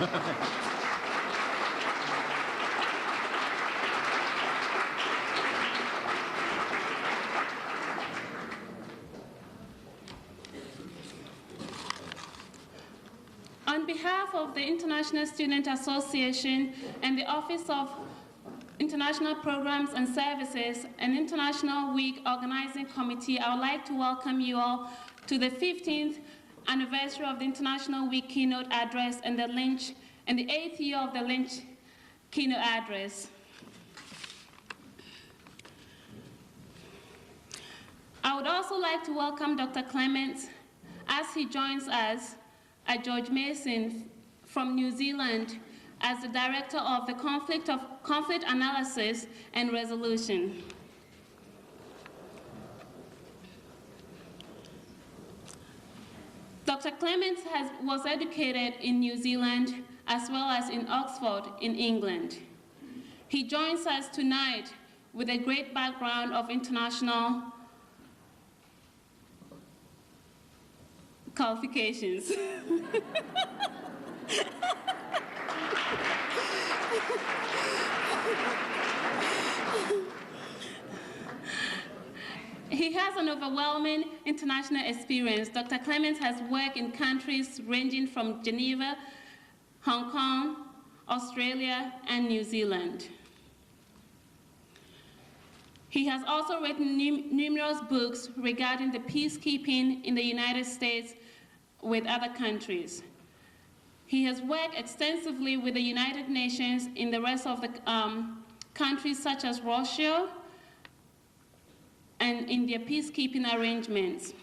On behalf of the International Student Association and the Office of International Programs and Services and International Week Organizing Committee, I would like to welcome you all to the 15th anniversary of the International Week Keynote Address and the 8th year of the Lynch Keynote Address. I would also like to welcome Dr. Clements as he joins us at George Mason from New Zealand as the Director of the Conflict Analysis and Resolution. Dr. Clements was educated in New Zealand as well as in Oxford in England. He joins us tonight with a great background of international qualifications. He has an overwhelming international experience. Dr. Clements has worked in countries ranging from Geneva, Hong Kong, Australia, and New Zealand. He has also written numerous books regarding the peacekeeping in the United States with other countries. He has worked extensively with the United Nations in the rest of the countries such as Russia and in their peacekeeping arrangements.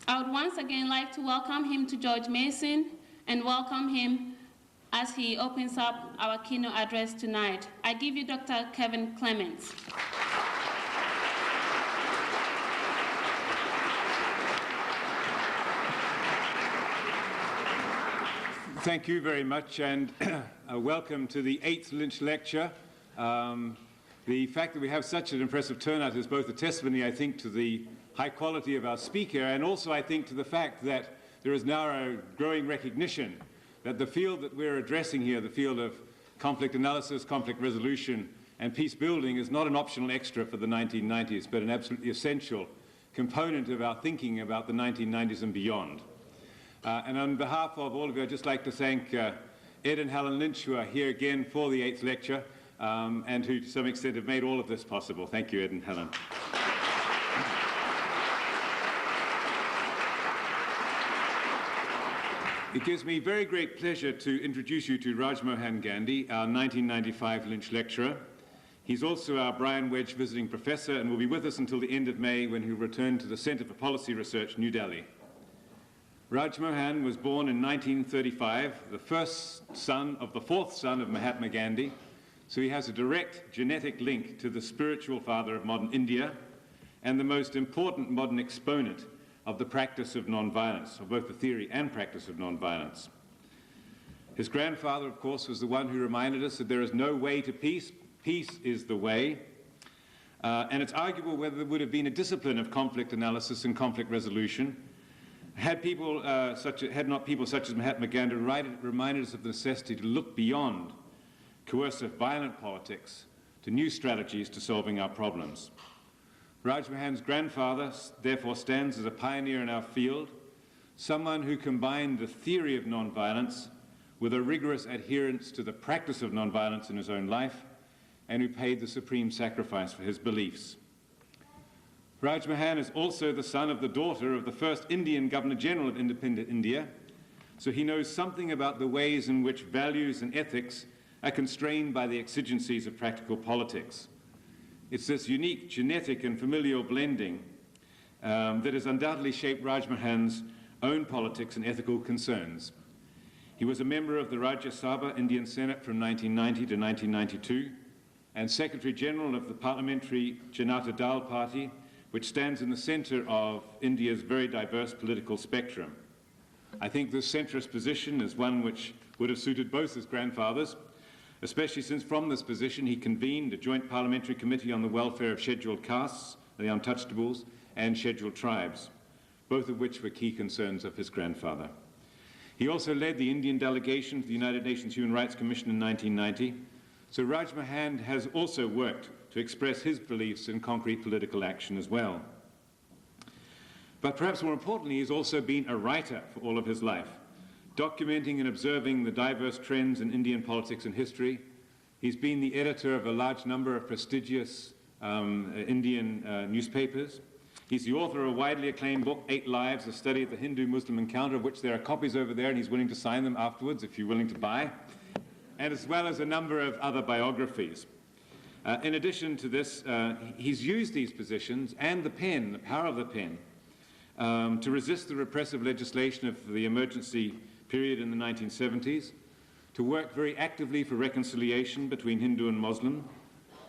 I would once again like to welcome him to George Mason and welcome him as he opens up our keynote address tonight. I give you Dr. Kevin Clements. Thank you very much, and welcome to the 8th Lynch Lecture. The fact that we have such an impressive turnout is both a testimony, I think, to the high quality of our speaker, and also, I think, to the fact that there is now a growing recognition that the field that we're addressing here, the field of conflict analysis, conflict resolution, and peace building, is not an optional extra for the 1990s, but an absolutely essential component of our thinking about the 1990s and beyond. And on behalf of all of you, I'd just like to thank Ed and Helen Lynch, who are here again for the 8th lecture, and who to some extent have made all of this possible. Thank you, Ed and Helen. It gives me very great pleasure to introduce you to Rajmohan Ghandhi, our 1995 Lynch lecturer. He's also our Brian Wedge visiting professor and will be with us until the end of May, when he'll return to the Center for Policy Research, New Delhi. Rajmohan was born in 1935, the first son of the fourth son of Mahatma Gandhi, so he has a direct genetic link to the spiritual father of modern India and the most important modern exponent of the practice of nonviolence, of both the theory and practice of nonviolence. His grandfather, of course, was the one who reminded us that there is no way to peace. Peace is the way. And it's arguable whether there would have been a discipline of conflict analysis and conflict resolution had not people such as Mahatma Gandhi reminded us of the necessity to look beyond coercive, violent politics to new strategies to solving our problems. Rajmohan's grandfather, therefore, stands as a pioneer in our field, someone who combined the theory of nonviolence with a rigorous adherence to the practice of nonviolence in his own life, and who paid the supreme sacrifice for his beliefs. Rajmohan is also the son of the daughter of the first Indian Governor-General of independent India, so he knows something about the ways in which values and ethics are constrained by the exigencies of practical politics. It's this unique genetic and familial blending that has undoubtedly shaped Rajmohan's own politics and ethical concerns. He was a member of the Rajya Sabha Indian Senate from 1990 to 1992 and Secretary General of the parliamentary Janata Dal Party, which stands in the center of India's very diverse political spectrum. I think this centrist position is one which would have suited both his grandfathers, especially since from this position he convened a joint parliamentary committee on the welfare of scheduled castes, the untouchables, and scheduled tribes, both of which were key concerns of his grandfather. He also led the Indian delegation to the United Nations Human Rights Commission in 1990. So Rajmohan has also worked to express his beliefs in concrete political action as well. But perhaps more importantly, he's also been a writer for all of his life, documenting and observing the diverse trends in Indian politics and history. He's been the editor of a large number of prestigious Indian newspapers. He's the author of a widely acclaimed book, 8 Lives, a study of the Hindu-Muslim encounter, of which there are copies over there, and he's willing to sign them afterwards if you're willing to buy, and as well as a number of other biographies. In addition to this, he's used these positions and the pen, the power of the pen, to resist the repressive legislation of the emergency period in the 1970s, to work very actively for reconciliation between Hindu and Muslim,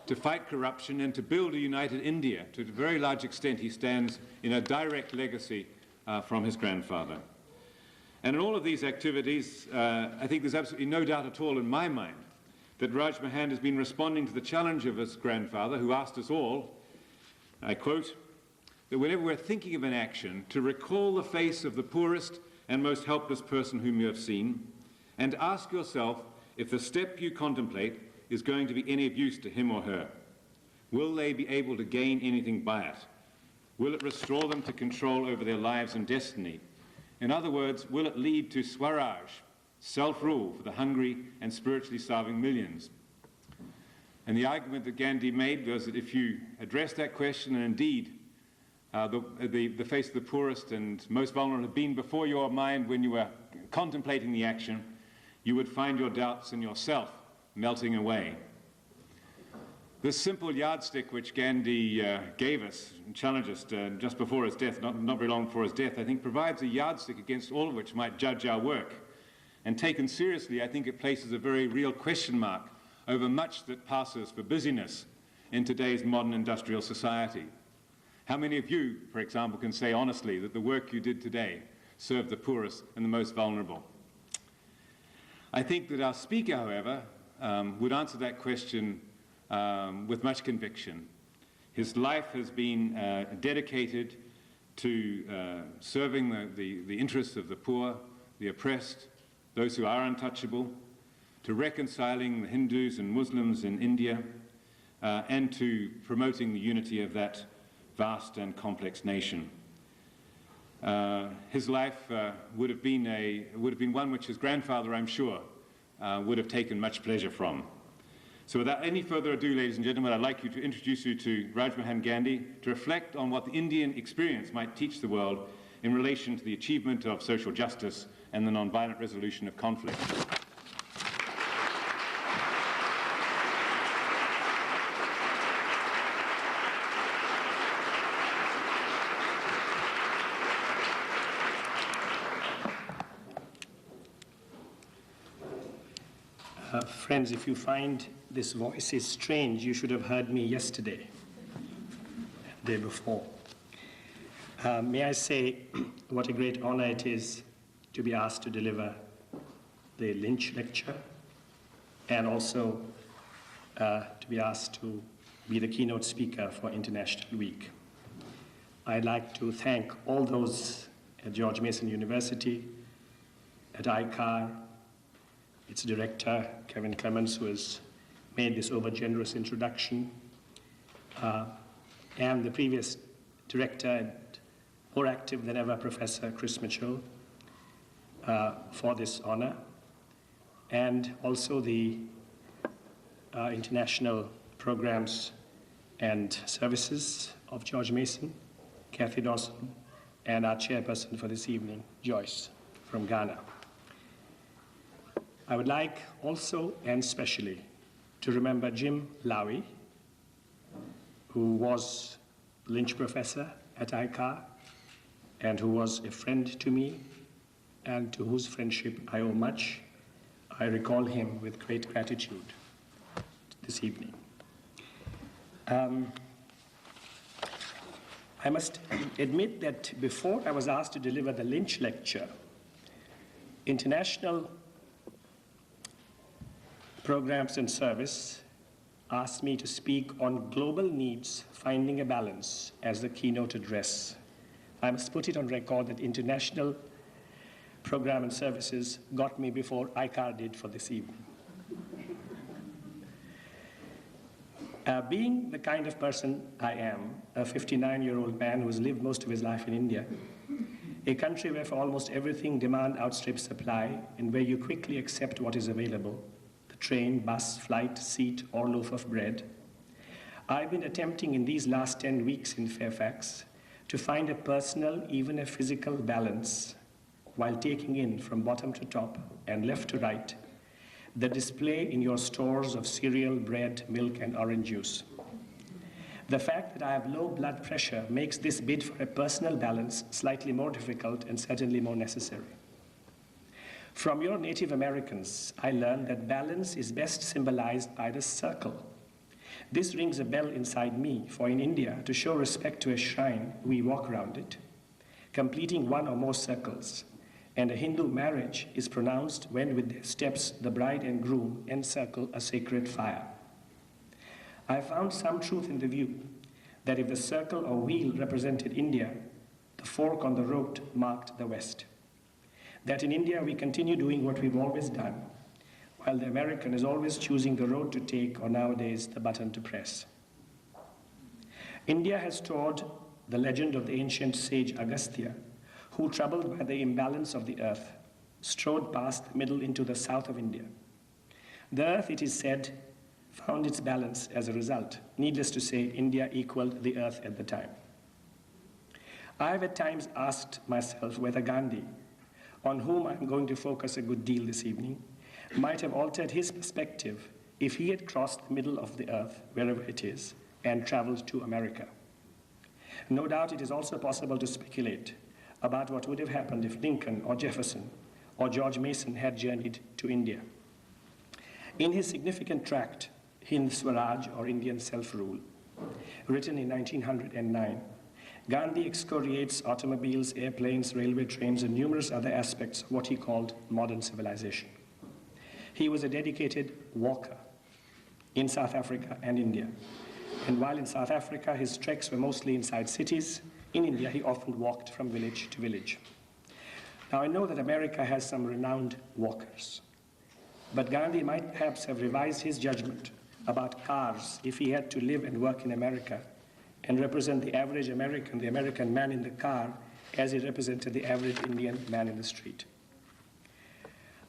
to fight corruption, and to build a united India. To a very large extent, he stands in a direct legacy from his grandfather. And in all of these activities, I think there's absolutely no doubt at all in my mind that Rajmohan has been responding to the challenge of his grandfather, who asked us all, I quote, that whenever we're thinking of an action, to recall the face of the poorest and most helpless person whom you have seen, and ask yourself if the step you contemplate is going to be any of use to him or her. Will they be able to gain anything by it? Will it restore them to control over their lives and destiny? In other words, will it lead to Swaraj, self-rule for the hungry and spiritually starving millions? And the argument that Gandhi made was that if you address that question, and indeed the face of the poorest and most vulnerable had been before your mind when you were contemplating the action, you would find your doubts in yourself melting away. This simple yardstick which Gandhi gave us and challenged us just before his death, not very long before his death, I think provides a yardstick against all of which might judge our work. And taken seriously, I think it places a very real question mark over much that passes for busyness in today's modern industrial society. How many of you, for example, can say honestly that the work you did today served the poorest and the most vulnerable? I think that our speaker, however, would answer that question with much conviction. His life has been dedicated to serving the interests of the poor, the oppressed, those who are untouchable, to reconciling the Hindus and Muslims in India, and to promoting the unity of that vast and complex nation. His life would have been one which his grandfather, I'm sure, would have taken much pleasure from. So without any further ado, ladies and gentlemen, I'd like to introduce you to Rajmohan Gandhi to reflect on what the Indian experience might teach the world in relation to the achievement of social justice and the nonviolent resolution of conflict. Friends, if you find this voice is strange, you should have heard me yesterday, the day before. May I say what a great honor it is to be asked to deliver the Lynch Lecture, and also to be asked to be the keynote speaker for International Week. I'd like to thank all those at George Mason University, at ICAR, its director, Kevin Clements, who has made this over-generous introduction, and the previous director, and more active than ever, Professor Chris Mitchell, for this honor, and also the international programs and services of George Mason, Kathy Dawson, and our chairperson for this evening, Joyce, from Ghana. I would like also and specially to remember Jim Lowy, who was Lynch professor at ICAR and who was a friend to me and to whose friendship I owe much. I recall him with great gratitude this evening. I must admit that before I was asked to deliver the Lynch Lecture, international programs and service asked me to speak on global needs, finding a balance as the keynote address. I must put it on record that international program and services got me before ICAR did for this evening. Being the kind of person I am, a 59-year-old man who has lived most of his life in India, a country where for almost everything demand outstrips supply and where you quickly accept what is available, the train, bus, flight, seat, or loaf of bread, I've been attempting in these last 10 weeks in Fairfax to find a personal, even a physical balance while taking in from bottom to top and left to right the display in your stores of cereal, bread, milk, and orange juice. The fact that I have low blood pressure makes this bid for a personal balance slightly more difficult and certainly more necessary. From your Native Americans, I learned that balance is best symbolized by the circle. This rings a bell inside me, for in India, to show respect to a shrine, we walk around it, completing one or more circles, and a Hindu marriage is pronounced when with their steps the bride and groom encircle a sacred fire. I found some truth in the view that if the circle or wheel represented India, the fork on the road marked the West. That in India we continue doing what we've always done, while the American is always choosing the road to take or nowadays the button to press. India has stored the legend of the ancient sage Agastya, who, troubled by the imbalance of the earth, strode past the middle into the south of India. The earth, it is said, found its balance as a result. Needless to say, India equaled the earth at the time. I have at times asked myself whether Gandhi, on whom I'm going to focus a good deal this evening, might have altered his perspective if he had crossed the middle of the earth, wherever it is, and traveled to America. No doubt it is also possible to speculate about what would have happened if Lincoln or Jefferson or George Mason had journeyed to India. In his significant tract, Hind Swaraj, or Indian Self-Rule, written in 1909, Gandhi excoriates automobiles, airplanes, railway trains, and numerous other aspects of what he called modern civilization. He was a dedicated walker in South Africa and India. And while in South Africa his treks were mostly inside cities, in India he often walked from village to village. Now I know that America has some renowned walkers, but Gandhi might perhaps have revised his judgment about cars if he had to live and work in America and represent the average American, the American man in the car, as he represented the average Indian man in the street.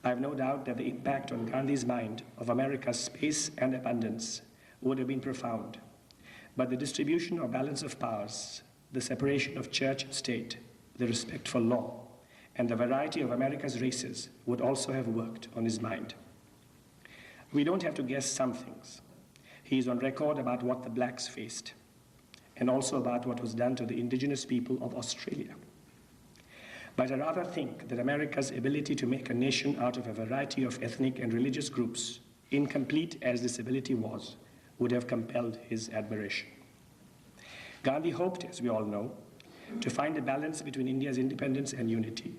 I have no doubt that the impact on Gandhi's mind of America's space and abundance would have been profound, but the distribution or balance of powers, the separation of church and state, the respect for law, and the variety of America's races would also have worked on his mind. We don't have to guess some things. He is on record about what the blacks faced, and also about what was done to the indigenous people of Australia. But I rather think that America's ability to make a nation out of a variety of ethnic and religious groups, incomplete as this ability was, would have compelled his admiration. Gandhi hoped, as we all know, to find a balance between India's independence and unity,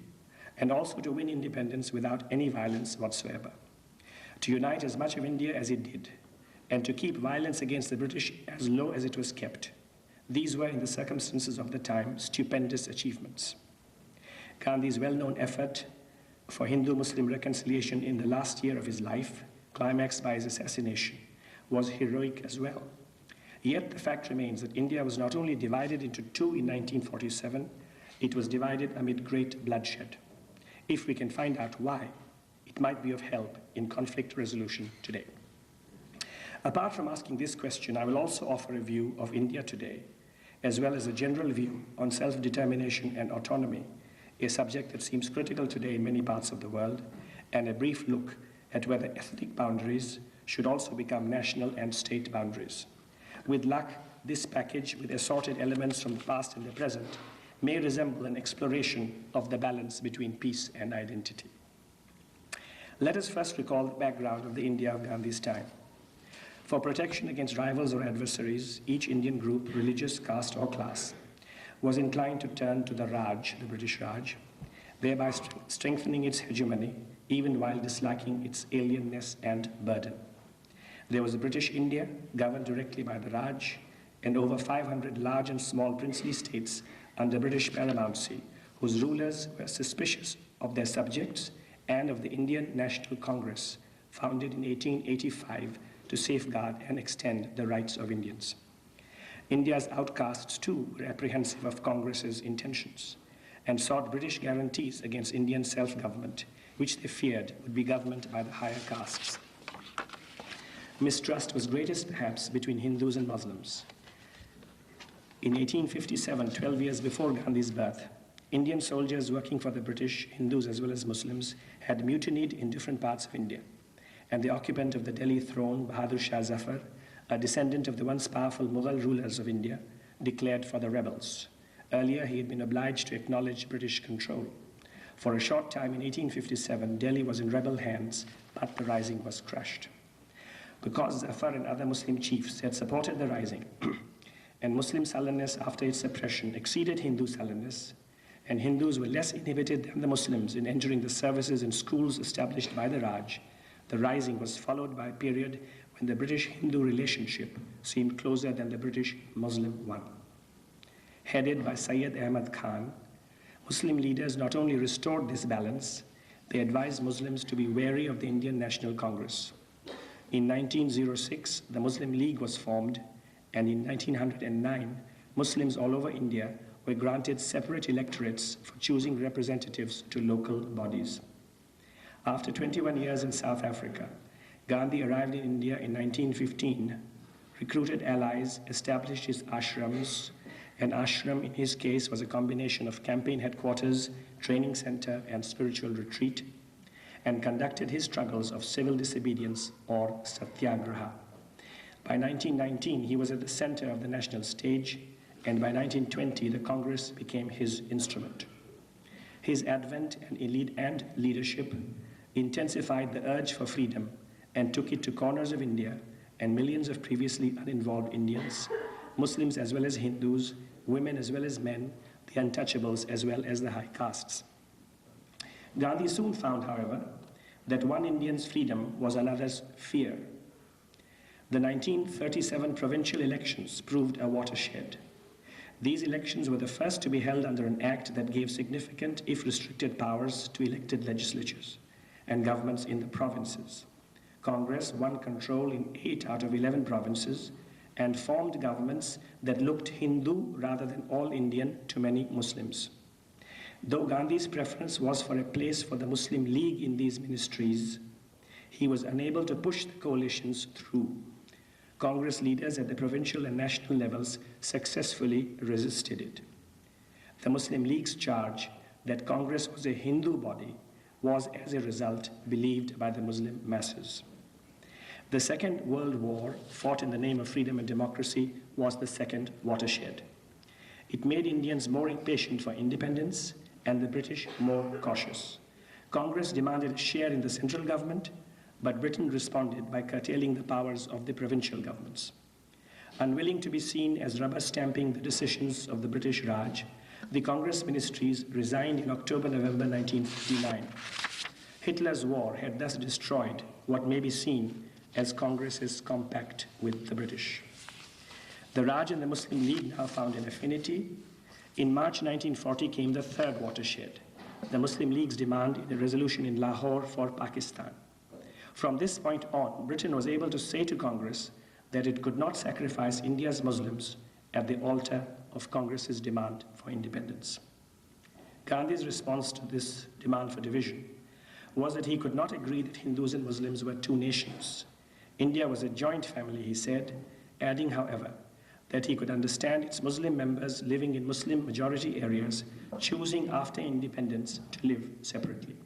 and also to win independence without any violence whatsoever, to unite as much of India as it did, and to keep violence against the British as low as it was kept. These were, in the circumstances of the time, stupendous achievements. Gandhi's well-known effort for Hindu-Muslim reconciliation in the last year of his life, climaxed by his assassination, was heroic as well. Yet the fact remains that India was not only divided into two in 1947, it was divided amid great bloodshed. If we can find out why, it might be of help in conflict resolution today. Apart from asking this question, I will also offer a view of India today, as well as a general view on self-determination and autonomy, a subject that seems critical today in many parts of the world, and a brief look at whether ethnic boundaries should also become national and state boundaries. With luck, this package, with assorted elements from the past and the present, may resemble an exploration of the balance between peace and identity. Let us first recall the background of the India of Gandhi's time. For protection against rivals or adversaries, each Indian group, religious, caste, or class, was inclined to turn to the Raj, the British Raj, thereby strengthening its hegemony, even while disliking its alienness and burden. There was a British India, governed directly by the Raj, and over 500 large and small princely states under British paramountcy, whose rulers were suspicious of their subjects and of the Indian National Congress, founded in 1885 to safeguard and extend the rights of Indians. India's outcasts, too, were apprehensive of Congress's intentions and sought British guarantees against Indian self-government, which they feared would be governed by the higher castes. Mistrust was greatest, perhaps, between Hindus and Muslims. In 1857, 12 years before Gandhi's birth, Indian soldiers working for the British, Hindus as well as Muslims, had mutinied in different parts of India, and the occupant of the Delhi throne, Bahadur Shah Zafar, a descendant of the once powerful Mughal rulers of India, declared for the rebels. Earlier, he had been obliged to acknowledge British control. For a short time in 1857, Delhi was in rebel hands, but the rising was crushed. Because Zafar and other Muslim chiefs had supported the rising, and Muslim sullenness after its suppression exceeded Hindu sullenness, and Hindus were less inhibited than the Muslims in entering the services and schools established by the Raj, the rising was followed by a period when the British-Hindu relationship seemed closer than the British-Muslim one. Headed by Syed Ahmad Khan, Muslim leaders not only restored this balance, they advised Muslims to be wary of the Indian National Congress. In 1906, the Muslim League was formed, and in 1909, Muslims all over India were granted separate electorates for choosing representatives to local bodies. After 21 years in South Africa, Gandhi arrived in India in 1915, recruited allies, established his ashrams. An ashram, in his case, was a combination of campaign headquarters, training center, and spiritual retreat, and conducted his struggles of civil disobedience, or satyagraha. By 1919, he was at the center of the national stage, and by 1920, the Congress became his instrument. His advent and leadership intensified the urge for freedom and took it to corners of India and millions of previously uninvolved Indians, Muslims as well as Hindus, women as well as men, the untouchables as well as the high castes. Gandhi soon found, however, that one Indian's freedom was another's fear. The 1937 provincial elections proved a watershed. These elections were the first to be held under an act that gave significant, if restricted, powers to elected legislatures and governments in the provinces. Congress won control in 8 out of 11 provinces and formed governments that looked Hindu rather than all Indian to many Muslims. Though Gandhi's preference was for a place for the Muslim League in these ministries, he was unable to push the coalitions through. Congress leaders at the provincial and national levels successfully resisted it. The Muslim League's charge that Congress was a Hindu body was, as a result, believed by the Muslim masses. The Second World War, fought in the name of freedom and democracy, was the second watershed. It made Indians more impatient for independence and the British more cautious. Congress demanded a share in the central government, but Britain responded by curtailing the powers of the provincial governments. Unwilling to be seen as rubber-stamping the decisions of the British Raj, the Congress ministries resigned in October-November 1959. Hitler's war had thus destroyed what may be seen as Congress's compact with the British. The Raj and the Muslim League now found an affinity. In March 1940 came the third watershed, the Muslim League's demand in a resolution in Lahore for Pakistan. From this point on, Britain was able to say to Congress that it could not sacrifice India's Muslims at the altar of Congress's demand for independence. Gandhi's response to this demand for division was that he could not agree that Hindus and Muslims were two nations. India was a joint family, he said, adding, however, that he could understand its Muslim members living in Muslim majority areas choosing after independence to live separately.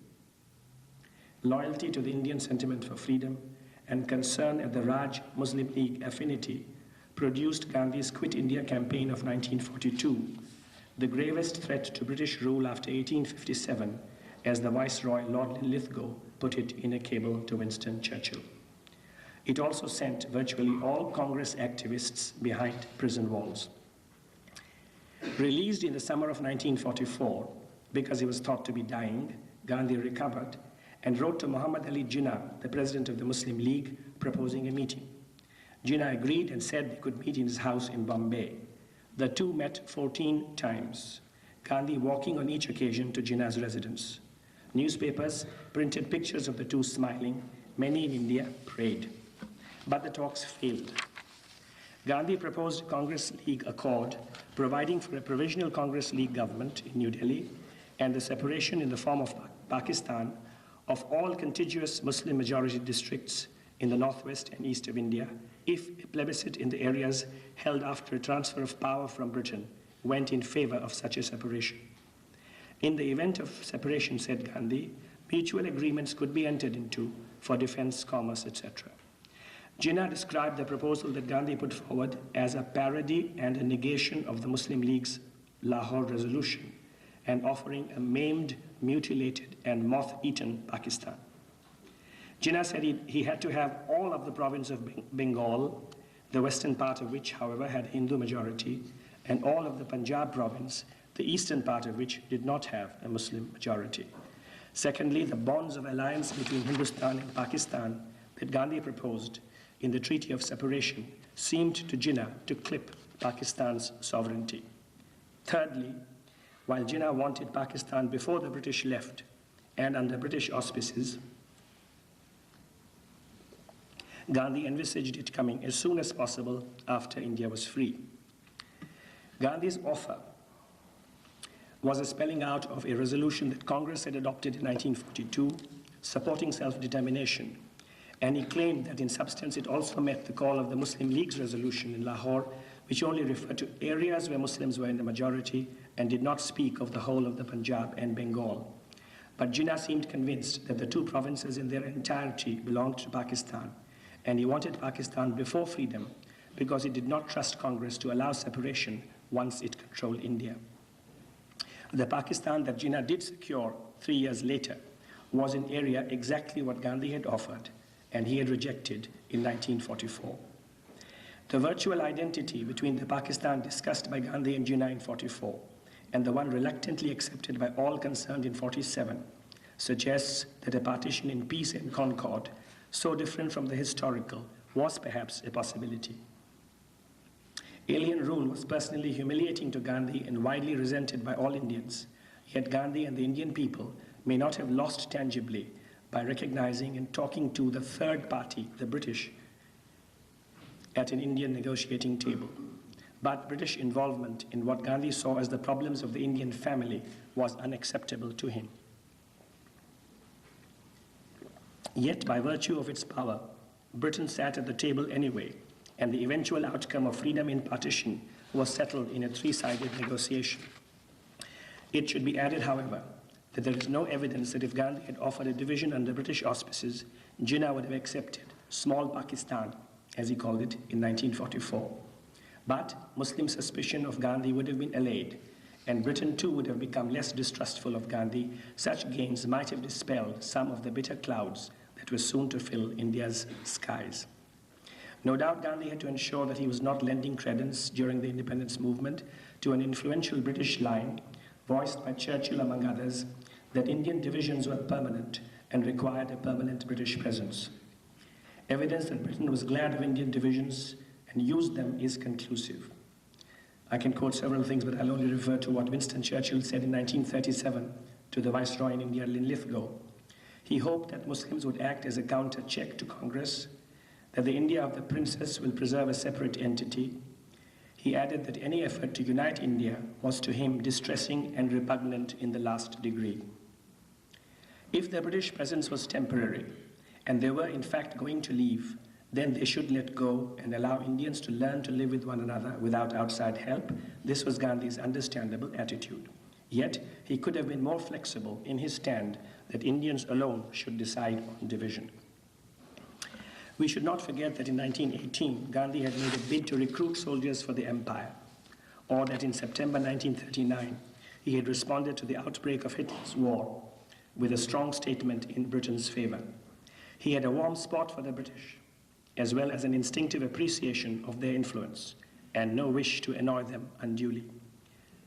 Loyalty to the Indian sentiment for freedom and concern at the Raj-Muslim League affinity produced Gandhi's Quit India campaign of 1942, the gravest threat to British rule after 1857, as the Viceroy Lord Lithgow put it in a cable to Winston Churchill. It also sent virtually all Congress activists behind prison walls. Released in the summer of 1944, because he was thought to be dying, Gandhi recovered and wrote to Muhammad Ali Jinnah, the president of the Muslim League, proposing a meeting. Jinnah agreed and said they could meet in his house in Bombay. The two met 14 times, Gandhi walking on each occasion to Jinnah's residence. Newspapers printed pictures of the two smiling. Many in India prayed. But the talks failed. Gandhi proposed a Congress League Accord, providing for a provisional Congress League government in New Delhi and the separation in the form of Pakistan of all contiguous Muslim-majority districts in the northwest and east of India, if a plebiscite in the areas held after a transfer of power from Britain went in favor of such a separation. In the event of separation, said Gandhi, mutual agreements could be entered into for defense, commerce, etc. Jinnah described the proposal that Gandhi put forward as a parody and a negation of the Muslim League's Lahore resolution and offering a maimed, mutilated, and moth-eaten Pakistan. Jinnah said he had to have all of the province of Bengal, the western part of which, however, had Hindu majority, and all of the Punjab province, the eastern part of which did not have a Muslim majority. Secondly, the bonds of alliance between Hindustan and Pakistan that Gandhi proposed in the Treaty of Separation seemed to Jinnah to clip Pakistan's sovereignty. Thirdly, while Jinnah wanted Pakistan before the British left and under British auspices, Gandhi envisaged it coming as soon as possible after India was free. Gandhi's offer was a spelling out of a resolution that Congress had adopted in 1942, supporting self-determination, and he claimed that in substance it also met the call of the Muslim League's resolution in Lahore, which only referred to areas where Muslims were in the majority and did not speak of the whole of the Punjab and Bengal. But Jinnah seemed convinced that the two provinces in their entirety belonged to Pakistan, and he wanted Pakistan before freedom because he did not trust Congress to allow separation once it controlled India. The Pakistan that Jinnah did secure 3 years later was in area exactly what Gandhi had offered and he had rejected in 1944. The virtual identity between the Pakistan discussed by Gandhi and Jinnah in 44 and the one reluctantly accepted by all concerned in 47 suggests that a partition in peace and concord, so different from the historical, was perhaps a possibility. Alien rule was personally humiliating to Gandhi and widely resented by all Indians, yet Gandhi and the Indian people may not have lost tangibly by recognizing and talking to the third party, the British, at an Indian negotiating table. But British involvement in what Gandhi saw as the problems of the Indian family was unacceptable to him. Yet, by virtue of its power, Britain sat at the table anyway, and the eventual outcome of freedom in partition was settled in a three-sided negotiation. It should be added, however, that there is no evidence that if Gandhi had offered a division under British auspices, Jinnah would have accepted small Pakistan, as he called it, in 1944. But Muslim suspicion of Gandhi would have been allayed, and Britain too would have become less distrustful of Gandhi. Such gains might have dispelled some of the bitter clouds that were soon to fill India's skies. No doubt Gandhi had to ensure that he was not lending credence during the independence movement to an influential British line, voiced by Churchill among others, that Indian divisions were permanent and required a permanent British presence. Evidence that Britain was glad of Indian divisions and used them is conclusive. I can quote several things, but I'll only refer to what Winston Churchill said in 1937 to the Viceroy in India, Linlithgow. He hoped that Muslims would act as a counter-check to Congress, that the India of the Princess will preserve a separate entity. He added that any effort to unite India was to him distressing and repugnant in the last degree. If the British presence was temporary, and they were in fact going to leave, then they should let go and allow Indians to learn to live with one another without outside help. This was Gandhi's understandable attitude. Yet, he could have been more flexible in his stand that Indians alone should decide on division. We should not forget that in 1918, Gandhi had made a bid to recruit soldiers for the empire, or that in September 1939, he had responded to the outbreak of Hitler's war with a strong statement in Britain's favor. He had a warm spot for the British, as well as an instinctive appreciation of their influence and no wish to annoy them unduly.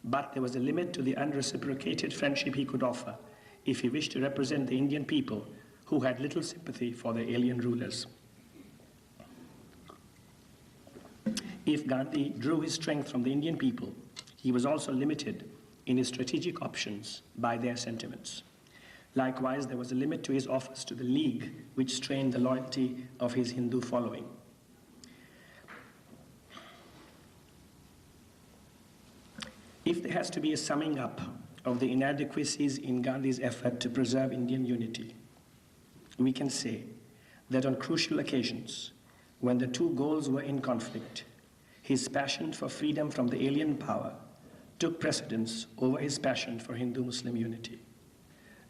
But there was a limit to the unreciprocated friendship he could offer if he wished to represent the Indian people who had little sympathy for the alien rulers. If Gandhi drew his strength from the Indian people, he was also limited in his strategic options by their sentiments. Likewise, there was a limit to his offers to the League, which strained the loyalty of his Hindu following. If there has to be a summing up of the inadequacies in Gandhi's effort to preserve Indian unity, we can say that on crucial occasions, when the two goals were in conflict, his passion for freedom from the alien power took precedence over his passion for Hindu-Muslim unity,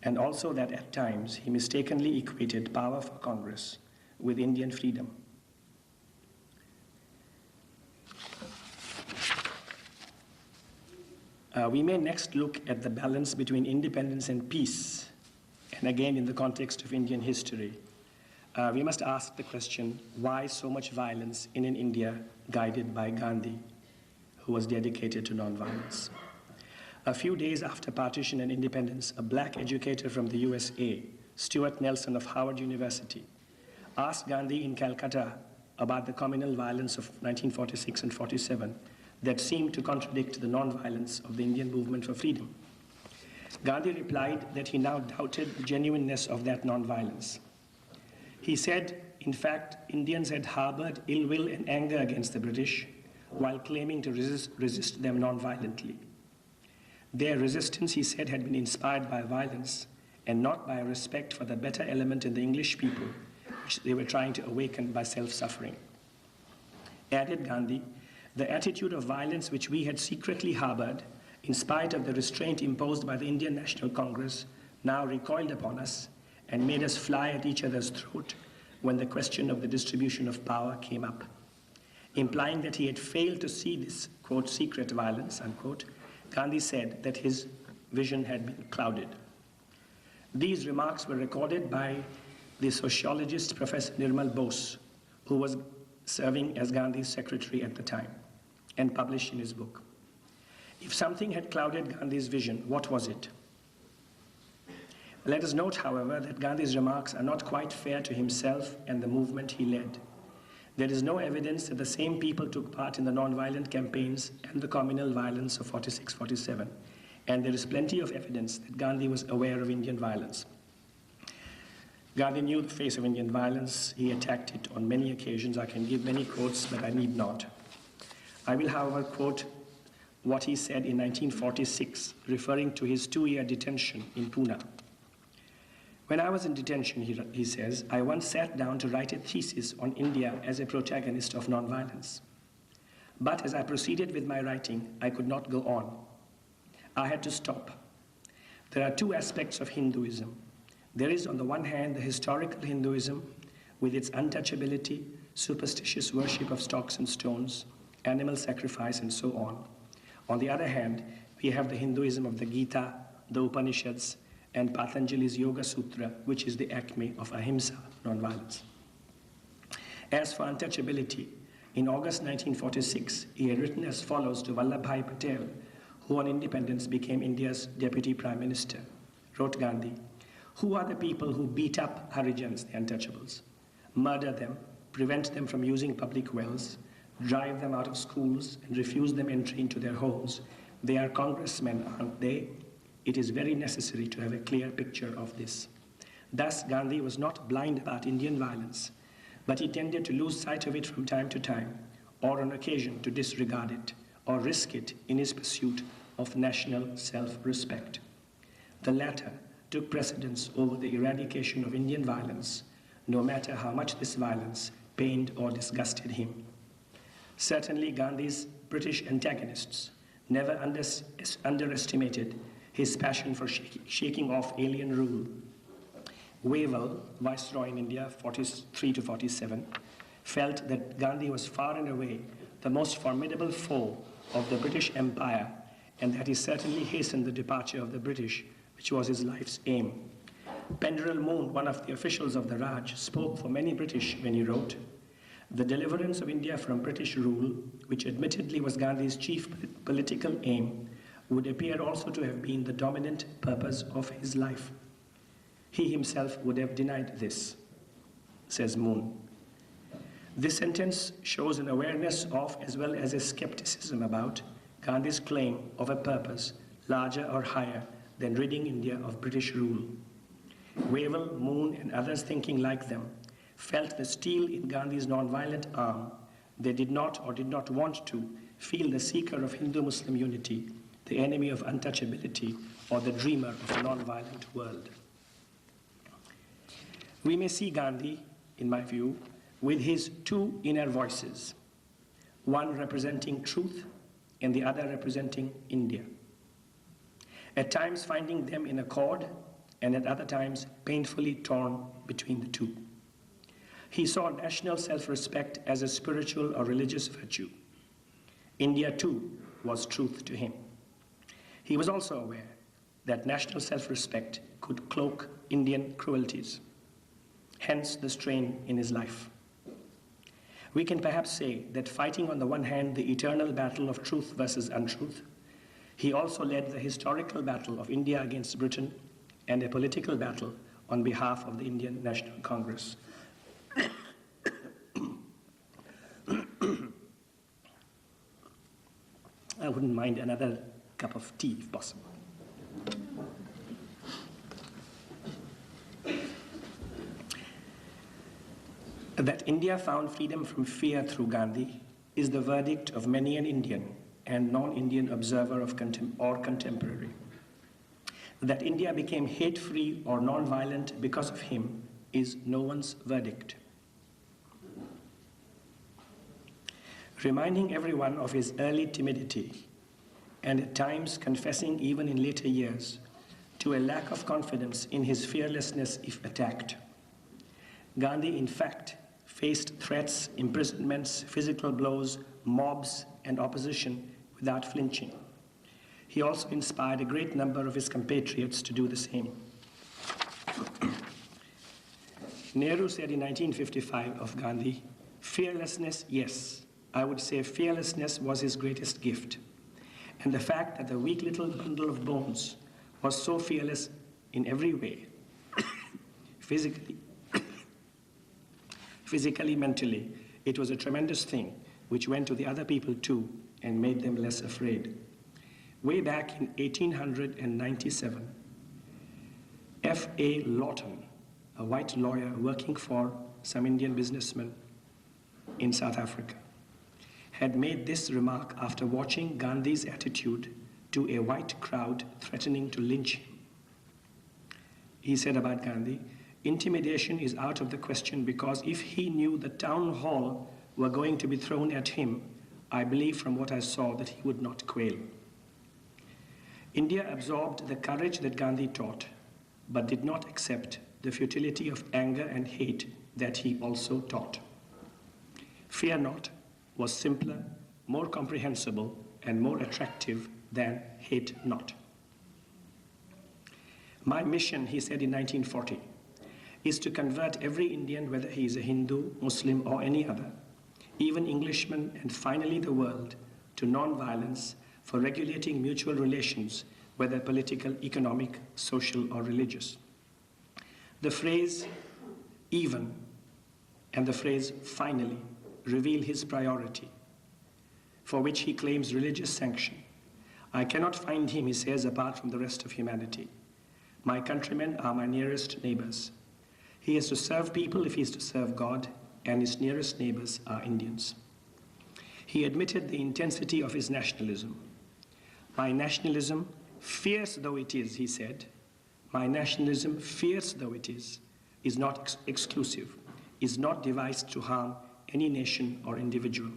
and also that at times he mistakenly equated power for Congress with Indian freedom. We may next look at the balance between independence and peace, and again in the context of Indian history. We must ask the question, why so much violence in an India guided by Gandhi, who was dedicated to nonviolence? A few days after partition and independence, a black educator from the USA, Stuart Nelson of Howard University, asked Gandhi in Calcutta about the communal violence of 1946 and 47 that seemed to contradict the nonviolence of the Indian movement for freedom. Gandhi replied that he now doubted the genuineness of that nonviolence. He said, in fact, Indians had harbored ill will and anger against the British while claiming to resist them nonviolently. Their resistance, he said, had been inspired by violence and not by a respect for the better element in the English people, which they were trying to awaken by self-suffering. Added Gandhi, the attitude of violence which we had secretly harbored, in spite of the restraint imposed by the Indian National Congress, now recoiled upon us and made us fly at each other's throat when the question of the distribution of power came up. Implying that he had failed to see this, quote, secret violence, unquote, Gandhi said that his vision had been clouded. These remarks were recorded by the sociologist Professor Nirmal Bose, who was serving as Gandhi's secretary at the time, and published in his book. If something had clouded Gandhi's vision, what was it? Let us note, however, that Gandhi's remarks are not quite fair to himself and the movement he led. There is no evidence that the same people took part in the nonviolent campaigns and the communal violence of 46-47, and there is plenty of evidence that Gandhi was aware of Indian violence. Gandhi knew the face of Indian violence. He attacked it on many occasions. I can give many quotes, but I need not. I will, however, quote what he said in 1946, referring to his 2-year detention in Pune. When I was in detention, he says, I once sat down to write a thesis on India as a protagonist of nonviolence. But as I proceeded with my writing, I could not go on. I had to stop. There are two aspects of Hinduism. There is, on the one hand, the historical Hinduism with its untouchability, superstitious worship of stocks and stones, animal sacrifice, and so on. On the other hand, we have the Hinduism of the Gita, the Upanishads, and Patanjali's Yoga Sutra, which is the acme of ahimsa, nonviolence. As for untouchability, in August 1946, he had written as follows to Vallabhbhai Patel, who on independence became India's deputy prime minister. Wrote Gandhi, who are the people who beat up Harijans, the untouchables, murder them, prevent them from using public wells, drive them out of schools, and refuse them entry into their homes? They are congressmen, aren't they? It is very necessary to have a clear picture of this. Thus, Gandhi was not blind about Indian violence, but he tended to lose sight of it from time to time, or on occasion to disregard it, or risk it in his pursuit of national self-respect. The latter took precedence over the eradication of Indian violence, no matter how much this violence pained or disgusted him. Certainly, Gandhi's British antagonists never underestimated his passion for shaking off alien rule. Wavell, Viceroy in India, 43 to 47, felt that Gandhi was far and away the most formidable foe of the British Empire, and that he certainly hastened the departure of the British, which was his life's aim. Penderel Moon, one of the officials of the Raj, spoke for many British when he wrote, the deliverance of India from British rule, which admittedly was Gandhi's chief political aim, would appear also to have been the dominant purpose of his life. He himself would have denied this, says Moon. This sentence shows an awareness of, as well as a skepticism about, Gandhi's claim of a purpose larger or higher than ridding India of British rule. Wavell, Moon, and others thinking like them felt the steel in Gandhi's non-violent arm. They did not or did not want to feel the seeker of Hindu-Muslim unity, the enemy of untouchability, or the dreamer of a non-violent world. We may see Gandhi, in my view, with his two inner voices, one representing truth and the other representing India. At times finding them in accord, and at other times painfully torn between the two. He saw national self-respect as a spiritual or religious virtue. India too was truth to him. He was also aware that national self-respect could cloak Indian cruelties, hence the strain in his life. We can perhaps say that fighting on the one hand the eternal battle of truth versus untruth, he also led the historical battle of India against Britain and a political battle on behalf of the Indian National Congress. I wouldn't mind another cup of tea if possible. That India found freedom from fear through Gandhi is the verdict of many an Indian and non-Indian observer of contemporary. That India became hate-free or non-violent because of him is no one's verdict. Reminding everyone of his early timidity, and at times confessing even in later years to a lack of confidence in his fearlessness if attacked, Gandhi in fact faced threats, imprisonments, physical blows, mobs, and opposition without flinching. He also inspired a great number of his compatriots to do the same. Nehru said in 1955 of Gandhi, "Fearlessness, yes. I would say fearlessness was his greatest gift. And the fact that the weak little bundle of bones was so fearless in every way, physically, mentally, it was a tremendous thing which went to the other people too and made them less afraid." Way back in 1897, F.A. Lawton, a white lawyer working for some Indian businessmen in South Africa, had made this remark after watching Gandhi's attitude to a white crowd threatening to lynch him. He said about Gandhi, "Intimidation is out of the question because if he knew the town hall were going to be thrown at him, I believe from what I saw that he would not quail." India absorbed the courage that Gandhi taught, but did not accept the futility of anger and hate that he also taught. Fear not was simpler, more comprehensible, and more attractive than hate not. "My mission," he said in 1940, "is to convert every Indian, whether he is a Hindu, Muslim, or any other, even Englishman, and finally the world, to non-violence for regulating mutual relations, whether political, economic, social, or religious." The phrase "even" and the phrase "finally" reveal his priority, for which he claims religious sanction. "I cannot find him," he says, "apart from the rest of humanity. My countrymen are my nearest neighbors. He is to serve people if he is to serve God, and his nearest neighbors are Indians." He admitted the intensity of his nationalism. "My nationalism, fierce though it is," he said, "my nationalism, fierce though it is not exclusive, is not devised to harm any nation or individual."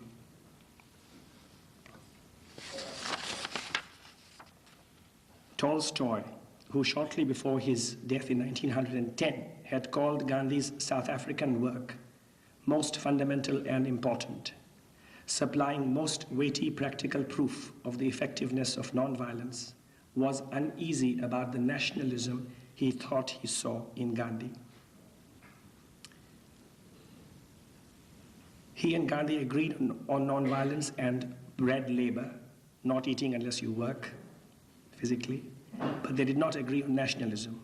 Tolstoy, who shortly before his death in 1910 had called Gandhi's South African work most fundamental and important, supplying most weighty practical proof of the effectiveness of nonviolence, was uneasy about the nationalism he thought he saw in Gandhi. He and Gandhi agreed on nonviolence and bread labor, not eating unless you work physically, but they did not agree on nationalism,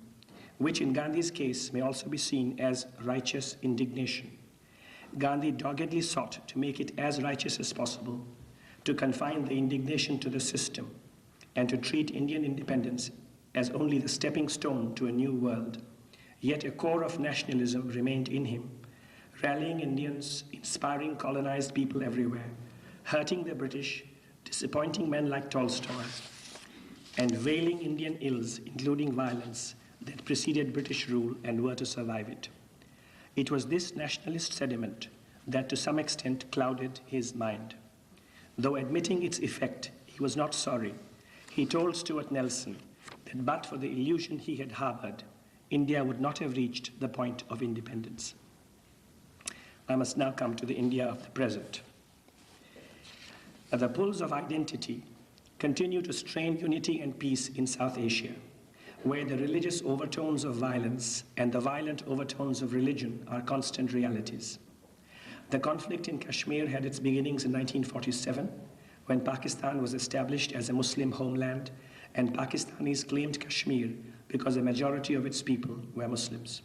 which in Gandhi's case may also be seen as righteous indignation. Gandhi doggedly sought to make it as righteous as possible, to confine the indignation to the system, and to treat Indian independence as only the stepping stone to a new world, Yet a core of nationalism remained in him, rallying Indians, inspiring colonized people everywhere, hurting the British, disappointing men like Tolstoy, and veiling Indian ills, including violence, that preceded British rule and were to survive it. It was this nationalist sentiment that to some extent clouded his mind. Though admitting its effect, he was not sorry. He told Stuart Nelson that but for the illusion he had harbored, India would not have reached the point of independence. I must now come to the India of the present. The pulls of identity continue to strain unity and peace in South Asia, where the religious overtones of violence and the violent overtones of religion are constant realities. The conflict in Kashmir had its beginnings in 1947, when Pakistan was established as a Muslim homeland, and Pakistanis claimed Kashmir because a majority of its people were Muslims.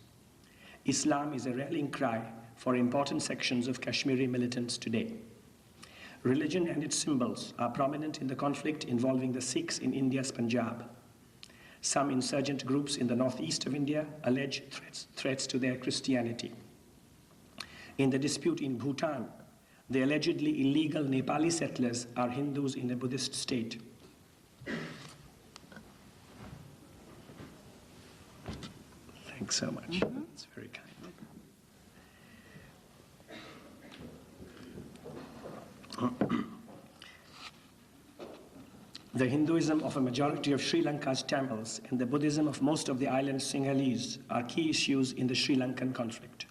Islam is a rallying cry for important sections of Kashmiri militants today. Religion and its symbols are prominent in the conflict involving the Sikhs in India's Punjab. Some insurgent groups in the northeast of India allege threats to their Christianity. In the dispute in Bhutan, the allegedly illegal Nepali settlers are Hindus in a Buddhist state. Thanks so much. That's very kind. The Hinduism of a majority of Sri Lanka's Tamils and the Buddhism of most of the island's Sinhalese are key issues in the Sri Lankan conflict.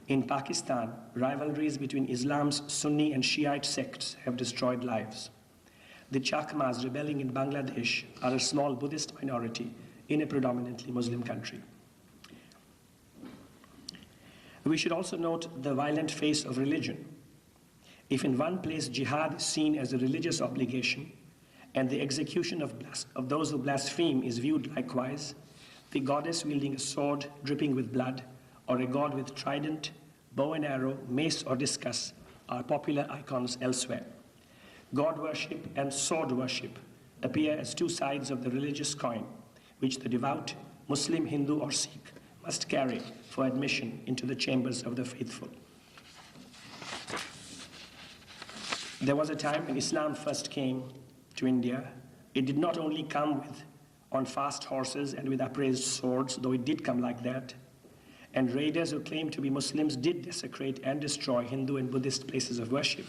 In Pakistan, rivalries between Islam's Sunni and Shiite sects have destroyed lives. The Chakmas rebelling in Bangladesh are a small Buddhist minority in a predominantly Muslim country. We should also note the violent face of religion. If in one place jihad is seen as a religious obligation, and the execution of those who blaspheme is viewed likewise, the goddess wielding a sword dripping with blood, or a god with trident, bow and arrow, mace or discus are popular icons elsewhere. God worship and sword worship appear as two sides of the religious coin, which the devout Muslim, Hindu or Sikh must carry for admission into the chambers of the faithful. There was a time when Islam first came to India. It did not only come on fast horses and with upraised swords, though it did come like that. And raiders who claimed to be Muslims did desecrate and destroy Hindu and Buddhist places of worship.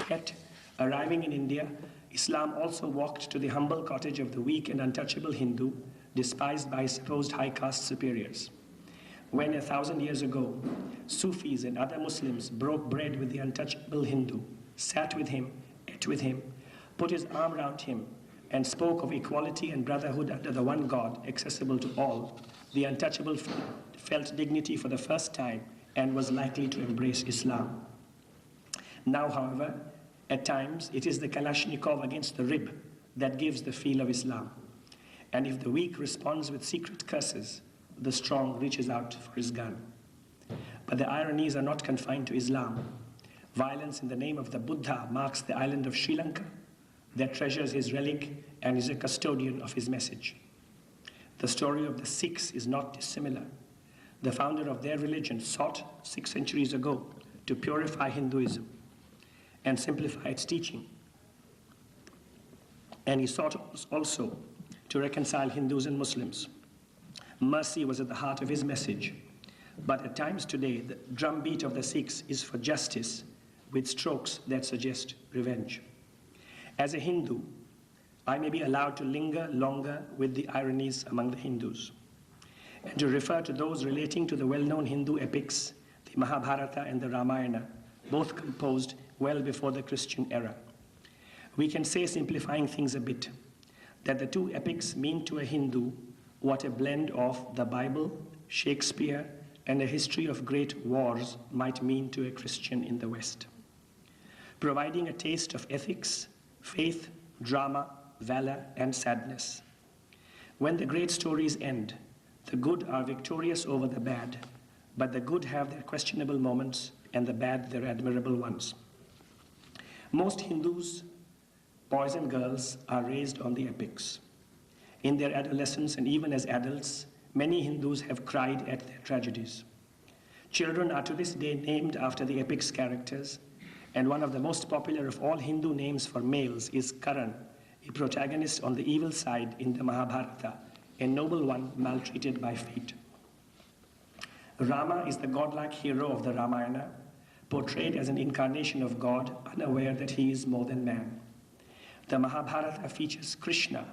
Yet, arriving in India, Islam also walked to the humble cottage of the weak and untouchable Hindu, despised by his supposed high caste superiors. When 1,000 years ago, Sufis and other Muslims broke bread with the untouchable Hindu, sat with him, ate with him, put his arm around him, and spoke of equality and brotherhood under the one God, accessible to all, the untouchable felt dignity for the first time and was likely to embrace Islam. Now, however, at times it is the Kalashnikov against the rib that gives the feel of Islam. And if the weak responds with secret curses, the strong reaches out for his gun. But the ironies are not confined to Islam. Violence in the name of the Buddha marks the island of Sri Lanka, that treasures his relic and is a custodian of his message. The story of the Sikhs is not dissimilar. The founder of their religion sought 6 centuries ago to purify Hinduism and simplify its teaching. And he sought also to reconcile Hindus and Muslims. Mercy was at the heart of his message. But at times today, the drumbeat of the Sikhs is for justice with strokes that suggest revenge. As a Hindu, I may be allowed to linger longer with the ironies among the Hindus and to refer to those relating to the well-known Hindu epics, the Mahabharata and the Ramayana, both composed well before the Christian era. We can say, simplifying things a bit, that the two epics mean to a Hindu what a blend of the Bible, Shakespeare, and a history of great wars might mean to a Christian in the West, providing a taste of ethics, faith, drama, valor, and sadness. When the great stories end, the good are victorious over the bad, but the good have their questionable moments and the bad their admirable ones. Most Hindus, boys and girls, are raised on the epics. In their adolescence and even as adults, many Hindus have cried at their tragedies. Children are to this day named after the epic's characters, and one of the most popular of all Hindu names for males is Karan, a protagonist on the evil side in the Mahabharata, a noble one maltreated by fate. Rama is the godlike hero of the Ramayana, portrayed as an incarnation of God, unaware that he is more than man. The Mahabharata features Krishna,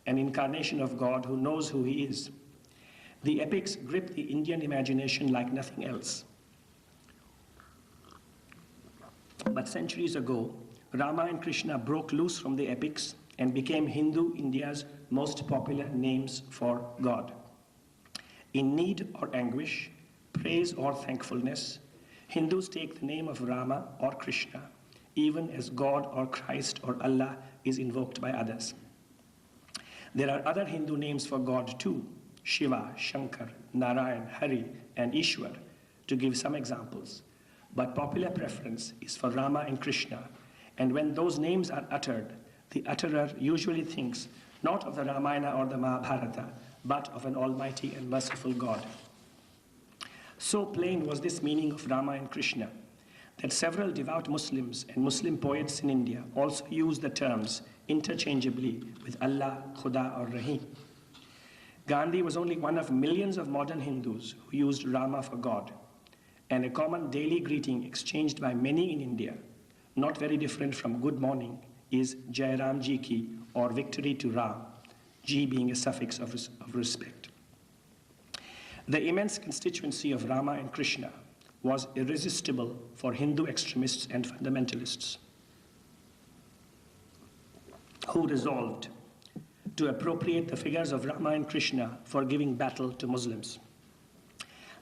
an incarnation of God who knows who he is. The epics grip the Indian imagination like nothing else. But centuries ago, Rama and Krishna broke loose from the epics and became Hindu India's most popular names for God. In need or anguish, praise or thankfulness, Hindus take the name of Rama or Krishna, even as God or Christ or Allah is invoked by others. There are other Hindu names for God too: Shiva, Shankar, Narayan, Hari, and Ishwar, to give some examples. But popular preference is for Rama and Krishna, and when those names are uttered, the utterer usually thinks not of the Ramayana or the Mahabharata, but of an almighty and merciful God. So plain was this meaning of Rama and Krishna that several devout Muslims and Muslim poets in India also use the terms interchangeably with Allah, Khuda, or Rahim. Gandhi was only one of millions of modern Hindus who used Rama for God, and a common daily greeting exchanged by many in India, not very different from good morning, is Jai Ram Ji Ki, or victory to Ram, Ji being a suffix of respect. The immense constituency of Rama and Krishna was irresistible for Hindu extremists and fundamentalists, who resolved to appropriate the figures of Rama and Krishna for giving battle to Muslims.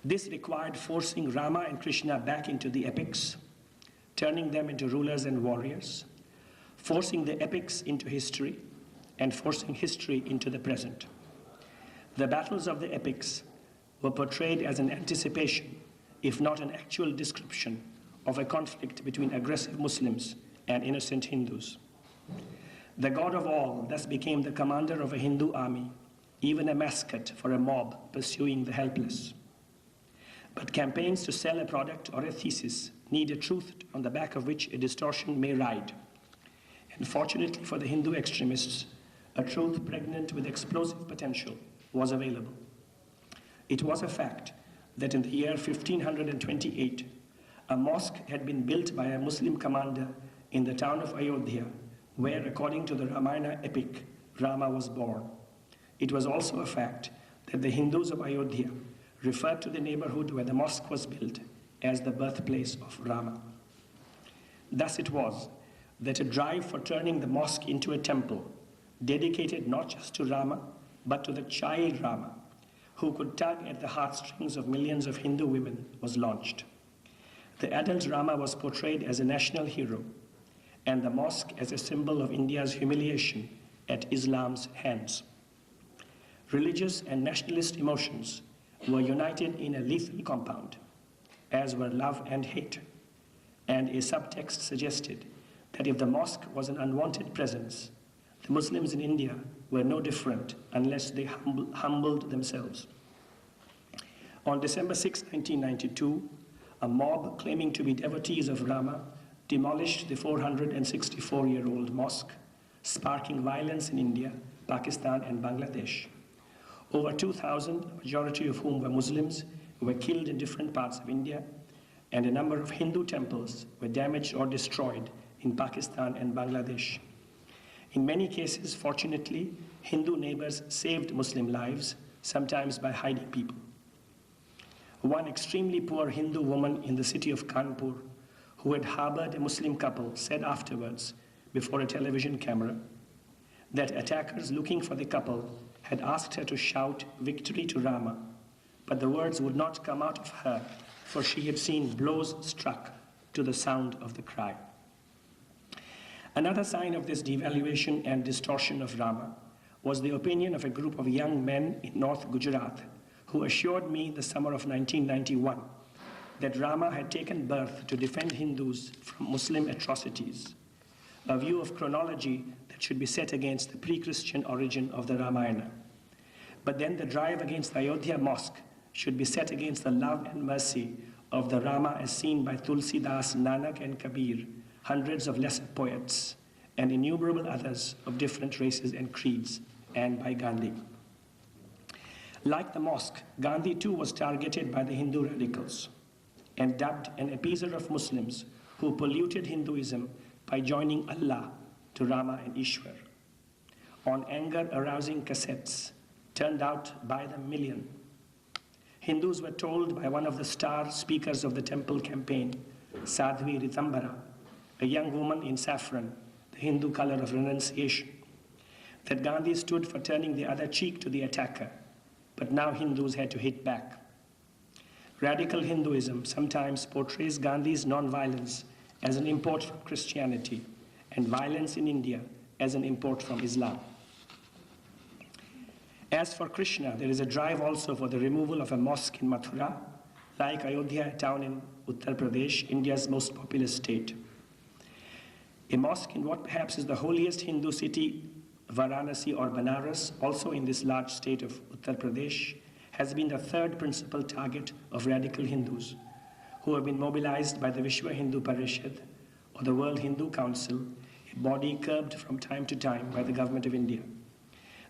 This required forcing Rama and Krishna back into the epics, turning them into rulers and warriors, forcing the epics into history, and forcing history into the present. The battles of the epics were portrayed as an anticipation, if not an actual description, of a conflict between aggressive Muslims and innocent Hindus. The God of all thus became the commander of a Hindu army, even a mascot for a mob pursuing the helpless. But campaigns to sell a product or a thesis need a truth on the back of which a distortion may ride. And fortunately for the Hindu extremists, a truth pregnant with explosive potential was available. It was a fact that in the year 1528, a mosque had been built by a Muslim commander in the town of Ayodhya, where, according to the Ramayana epic, Rama was born. It was also a fact that the Hindus of Ayodhya referred to the neighborhood where the mosque was built as the birthplace of Rama. Thus it was that a drive for turning the mosque into a temple, dedicated not just to Rama, but to the child Rama, who could tug at the heartstrings of millions of Hindu women, was launched. The adult Rama was portrayed as a national hero, and the mosque as a symbol of India's humiliation at Islam's hands. Religious and nationalist emotions were united in a lethal compound, as were love and hate, and a subtext suggested that if the mosque was an unwanted presence, the Muslims in India were no different unless they humbled themselves. On December 6, 1992, a mob claiming to be devotees of Rama demolished the 464-year-old mosque, sparking violence in India, Pakistan, and Bangladesh. Over 2,000, a majority of whom were Muslims, were killed in different parts of India, and a number of Hindu temples were damaged or destroyed in Pakistan and Bangladesh. In many cases, fortunately, Hindu neighbors saved Muslim lives, sometimes by hiding people. One extremely poor Hindu woman in the city of Kanpur, who had harbored a Muslim couple, said afterwards, before a television camera, that attackers looking for the couple had asked her to shout victory to Rama, but the words would not come out of her, for she had seen blows struck to the sound of the cry. Another sign of this devaluation and distortion of Rama was the opinion of a group of young men in North Gujarat who assured me in the summer of 1991 that Rama had taken birth to defend Hindus from Muslim atrocities, a view of chronology that should be set against the pre-Christian origin of the Ramayana. But then the drive against the Ayodhya mosque should be set against the love and mercy of the Rama as seen by Tulsidas, Nanak, and Kabir, hundreds of lesser poets, and innumerable others of different races and creeds, and by Gandhi. Like the mosque, Gandhi too was targeted by the Hindu radicals and dubbed an appeaser of Muslims who polluted Hinduism by joining Allah to Rama and Ishwar. On anger-arousing cassettes, turned out by the million, Hindus were told by one of the star speakers of the temple campaign, Sadhvi Ritambara, a young woman in saffron, the Hindu color of renunciation, that Gandhi stood for turning the other cheek to the attacker, but now Hindus had to hit back. Radical Hinduism sometimes portrays Gandhi's non-violence as an import from Christianity and violence in India as an import from Islam. As for Krishna, there is a drive also for the removal of a mosque in Mathura, like Ayodhya, a town in Uttar Pradesh, India's most populous state. A mosque in what perhaps is the holiest Hindu city, Varanasi or Banaras, also in this large state of Uttar Pradesh, has been the third principal target of radical Hindus who have been mobilized by the Vishwa Hindu Parishad or the World Hindu Council, a body curbed from time to time by the government of India.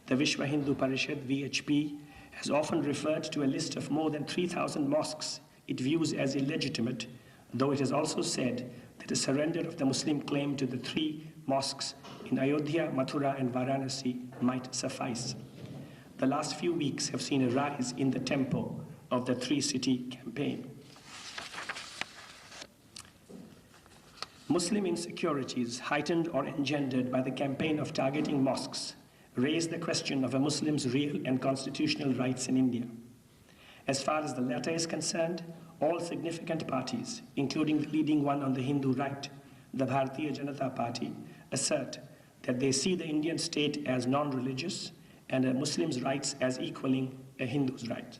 The Vishwa Hindu Parishad, VHP, has often referred to a list of more than 3,000 mosques it views as illegitimate, though it has also said that a surrender of the Muslim claim to the 3 mosques in Ayodhya, Mathura, and Varanasi might suffice. The last few weeks have seen a rise in the tempo of the 3-city campaign. Muslim insecurities, heightened or engendered by the campaign of targeting mosques, raise the question of a Muslim's real and constitutional rights in India. As far as the latter is concerned, all significant parties, including the leading one on the Hindu right, the Bharatiya Janata Party, assert that they see the Indian state as non-religious and a Muslim's rights as equaling a Hindu's right.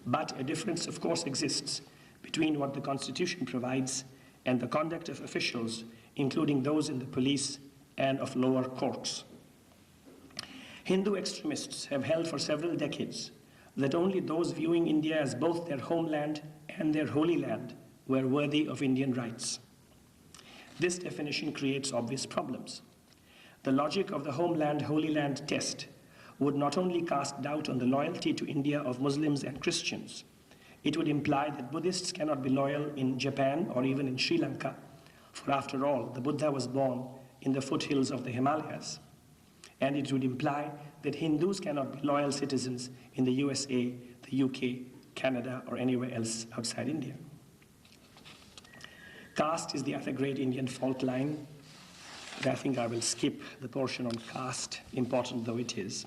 But a difference, of course, exists between what the Constitution provides and the conduct of officials, including those in the police and of lower courts. Hindu extremists have held for several decades that only those viewing India as both their homeland and their holy land were worthy of Indian rights. This definition creates obvious problems. The logic of the homeland, holy land test would not only cast doubt on the loyalty to India of Muslims and Christians, it would imply that Buddhists cannot be loyal in Japan or even in Sri Lanka, for after all, the Buddha was born in the foothills of the Himalayas. And it would imply that Hindus cannot be loyal citizens in the USA, the UK, Canada, or anywhere else outside India. Caste is the other great Indian fault line, but I think I will skip the portion on caste, important though it is.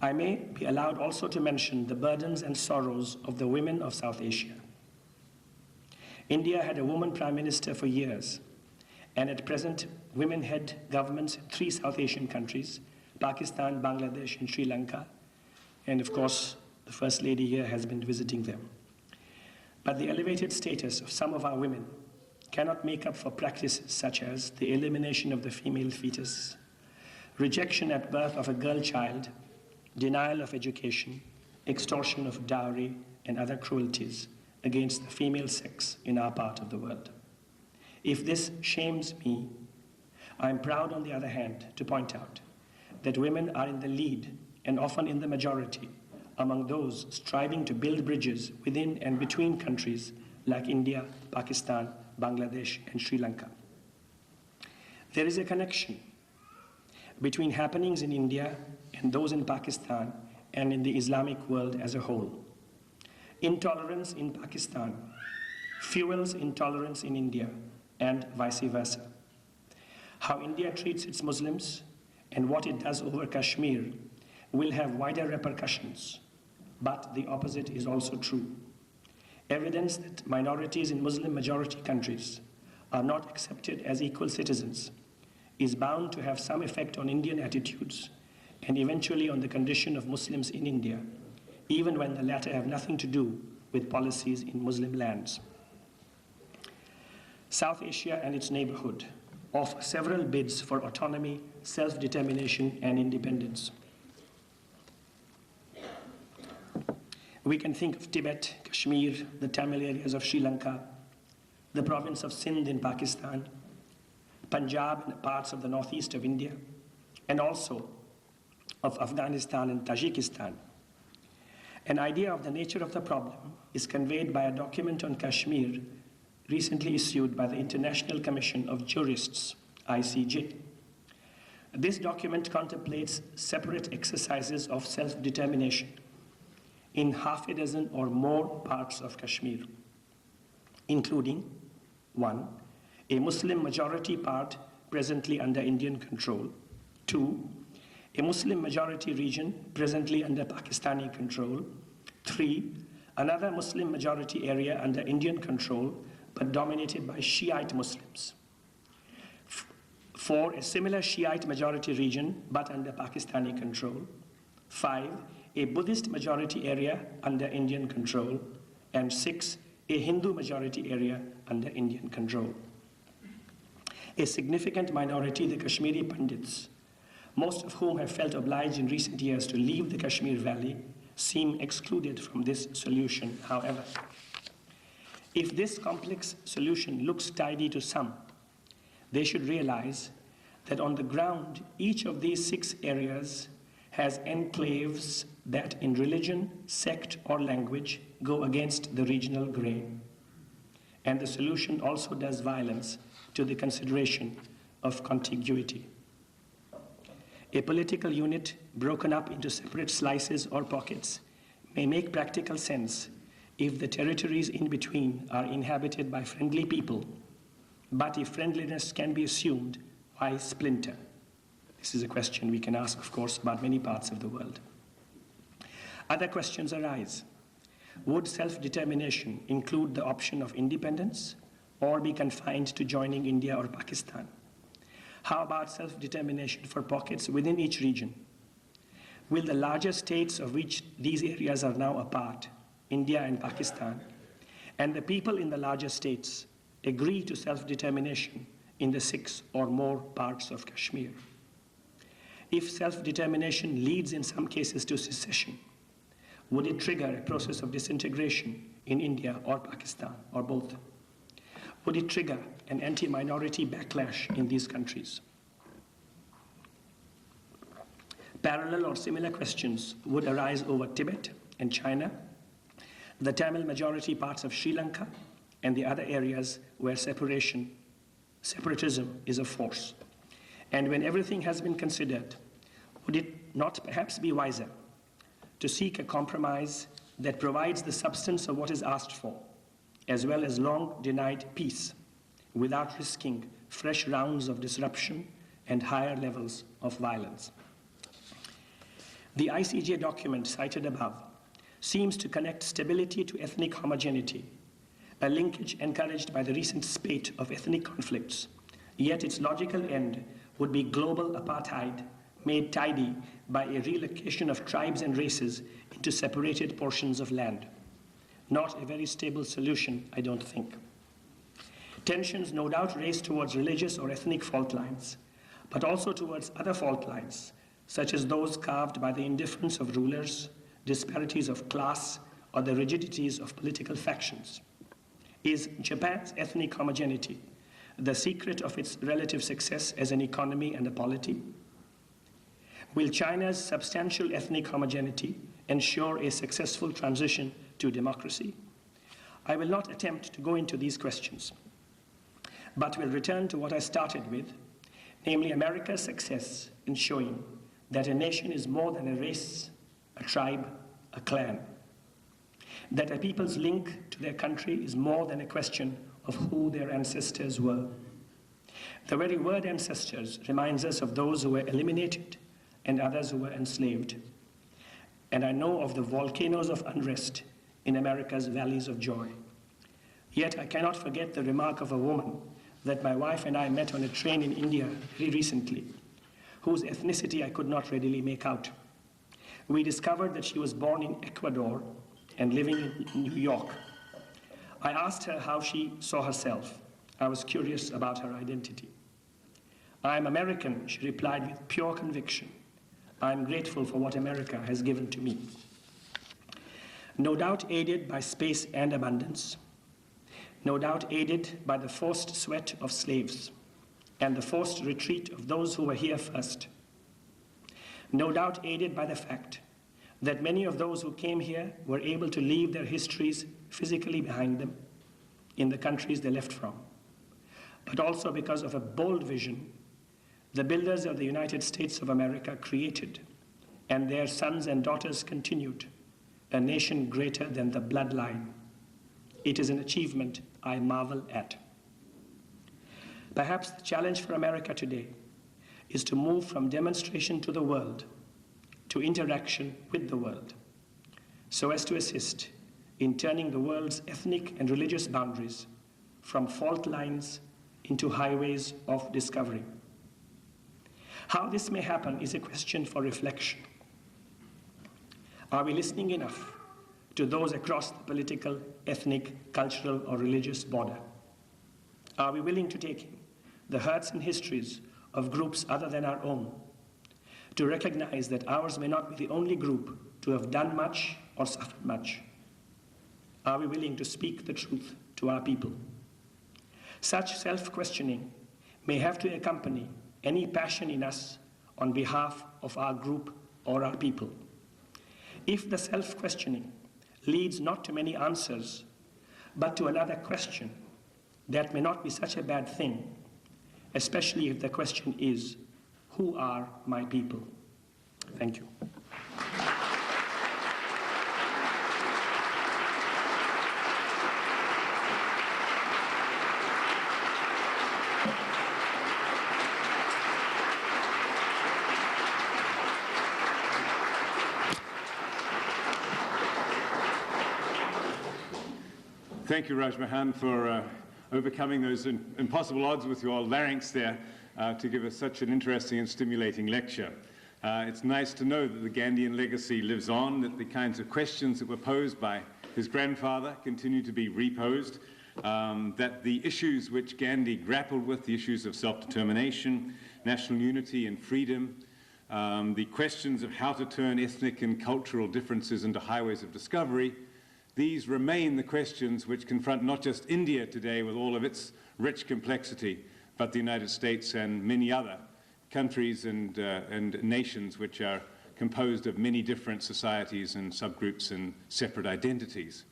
I may be allowed also to mention the burdens and sorrows of the women of South Asia. India had a woman prime minister for years, and at present, women head governments in 3 South Asian countries, Pakistan, Bangladesh, and Sri Lanka. And of course, the First Lady here has been visiting them. But the elevated status of some of our women cannot make up for practices such as the elimination of the female fetus, rejection at birth of a girl child, denial of education, extortion of dowry, and other cruelties against the female sex in our part of the world. If this shames me, I am proud, on the other hand, to point out that women are in the lead and often in the majority among those striving to build bridges within and between countries like India, Pakistan, Bangladesh, and Sri Lanka. There is a connection between happenings in India and those in Pakistan and in the Islamic world as a whole. Intolerance in Pakistan fuels intolerance in India, and vice versa. How India treats its Muslims and what it does over Kashmir will have wider repercussions, but the opposite is also true. Evidence that minorities in Muslim majority countries are not accepted as equal citizens is bound to have some effect on Indian attitudes and eventually on the condition of Muslims in India, even when the latter have nothing to do with policies in Muslim lands. South Asia and its neighborhood offer several bids for autonomy, self-determination, and independence. We can think of Tibet, Kashmir, the Tamil areas of Sri Lanka, the province of Sindh in Pakistan, Punjab and parts of the northeast of India, and also of Afghanistan and Tajikistan. An idea of the nature of the problem is conveyed by a document on Kashmir recently issued by the International Commission of Jurists, ICJ. This document contemplates separate exercises of self-determination in half a dozen or more parts of Kashmir, including 1. A Muslim majority part presently under Indian control, 2. A Muslim majority region presently under Pakistani control, 3. Another Muslim majority area under Indian control but dominated by Shiite Muslims, 4. A similar Shiite majority region but under Pakistani control, 5. A Buddhist majority area under Indian control, and 6. A Hindu majority area under Indian control. A significant minority, the Kashmiri Pandits, most of whom have felt obliged in recent years to leave the Kashmir Valley, seem excluded from this solution, however. If this complex solution looks tidy to some, they should realize that on the ground, each of these 6 areas has enclaves that in religion, sect, or language go against the regional grain. And the solution also does violence to the consideration of contiguity. A political unit broken up into separate slices or pockets may make practical sense if the territories in between are inhabited by friendly people, but if friendliness can be assumed, why splinter? This is a question we can ask, of course, about many parts of the world. Other questions arise. Would self-determination include the option of independence or be confined to joining India or Pakistan? How about self-determination for pockets within each region? Will the larger states of which these areas are now a part, India and Pakistan, and the people in the larger states agree to self-determination in the 6 or more parts of Kashmir? If self-determination leads in some cases to secession, would it trigger a process of disintegration in India or Pakistan, or both? Would it trigger an anti-minority backlash in these countries? Parallel or similar questions would arise over Tibet and China, the Tamil majority parts of Sri Lanka, and the other areas where separatism is a force. And when everything has been considered, would it not perhaps be wiser to seek a compromise that provides the substance of what is asked for, as well as long-denied peace, without risking fresh rounds of disruption and higher levels of violence? The ICJ document cited above seems to connect stability to ethnic homogeneity, a linkage encouraged by the recent spate of ethnic conflicts, yet its logical end would be global apartheid made tidy by a relocation of tribes and races into separated portions of land. Not a very stable solution, I don't think. Tensions no doubt race towards religious or ethnic fault lines, but also towards other fault lines, such as those carved by the indifference of rulers, disparities of class, or the rigidities of political factions. Is Japan's ethnic homogeneity the secret of its relative success as an economy and a polity? Will China's substantial ethnic homogeneity ensure a successful transition to democracy? I will not attempt to go into these questions, but will return to what I started with, namely America's success in showing that a nation is more than a race, a tribe, a clan. That a people's link to their country is more than a question of who their ancestors were. The very word ancestors reminds us of those who were eliminated and others who were enslaved. And I know of the volcanoes of unrest in America's valleys of joy. Yet I cannot forget the remark of a woman that my wife and I met on a train in India very recently, whose ethnicity I could not readily make out. We discovered that she was born in Ecuador and living in New York. I asked her how she saw herself. I was curious about her identity. I am American, she replied with pure conviction. I am grateful for what America has given to me. no doubt aided by space and abundance, no doubt aided by the forced sweat of slaves and the forced retreat of those who were here first, no doubt aided by the fact that many of those who came here were able to leave their histories physically behind them in the countries they left from, but also because of a bold vision the builders of the United States of America created, and their sons and daughters continued, a nation greater than the bloodline. It is an achievement I marvel at. Perhaps the challenge for America today is to move from demonstration to the world, to interaction with the world, so as to assist in turning the world's ethnic and religious boundaries from fault lines into highways of discovery. How this may happen is a question for reflection. Are we listening enough to those across the political, ethnic, cultural, or religious border? Are we willing to take in the hurts and histories of groups other than our own, to recognize that ours may not be the only group to have done much or suffered much? Are we willing to speak the truth to our people? Such self-questioning may have to accompany any passion in us on behalf of our group or our people. If the self-questioning leads not to many answers, but to another question, that may not be such a bad thing, especially if the question is, who are my people? Thank you. Thank you, Rajmohan, for overcoming those impossible odds with your larynx there to give us such an interesting and stimulating lecture. It's nice to know that the Gandhian legacy lives on, that the kinds of questions that were posed by his grandfather continue to be reposed, that the issues which Gandhi grappled with, the issues of self-determination, national unity and freedom, the questions of how to turn ethnic and cultural differences into highways of discovery, these remain the questions which confront not just India today with all of its rich complexity, but the United States and many other countries and nations which are composed of many different societies and subgroups and separate identities.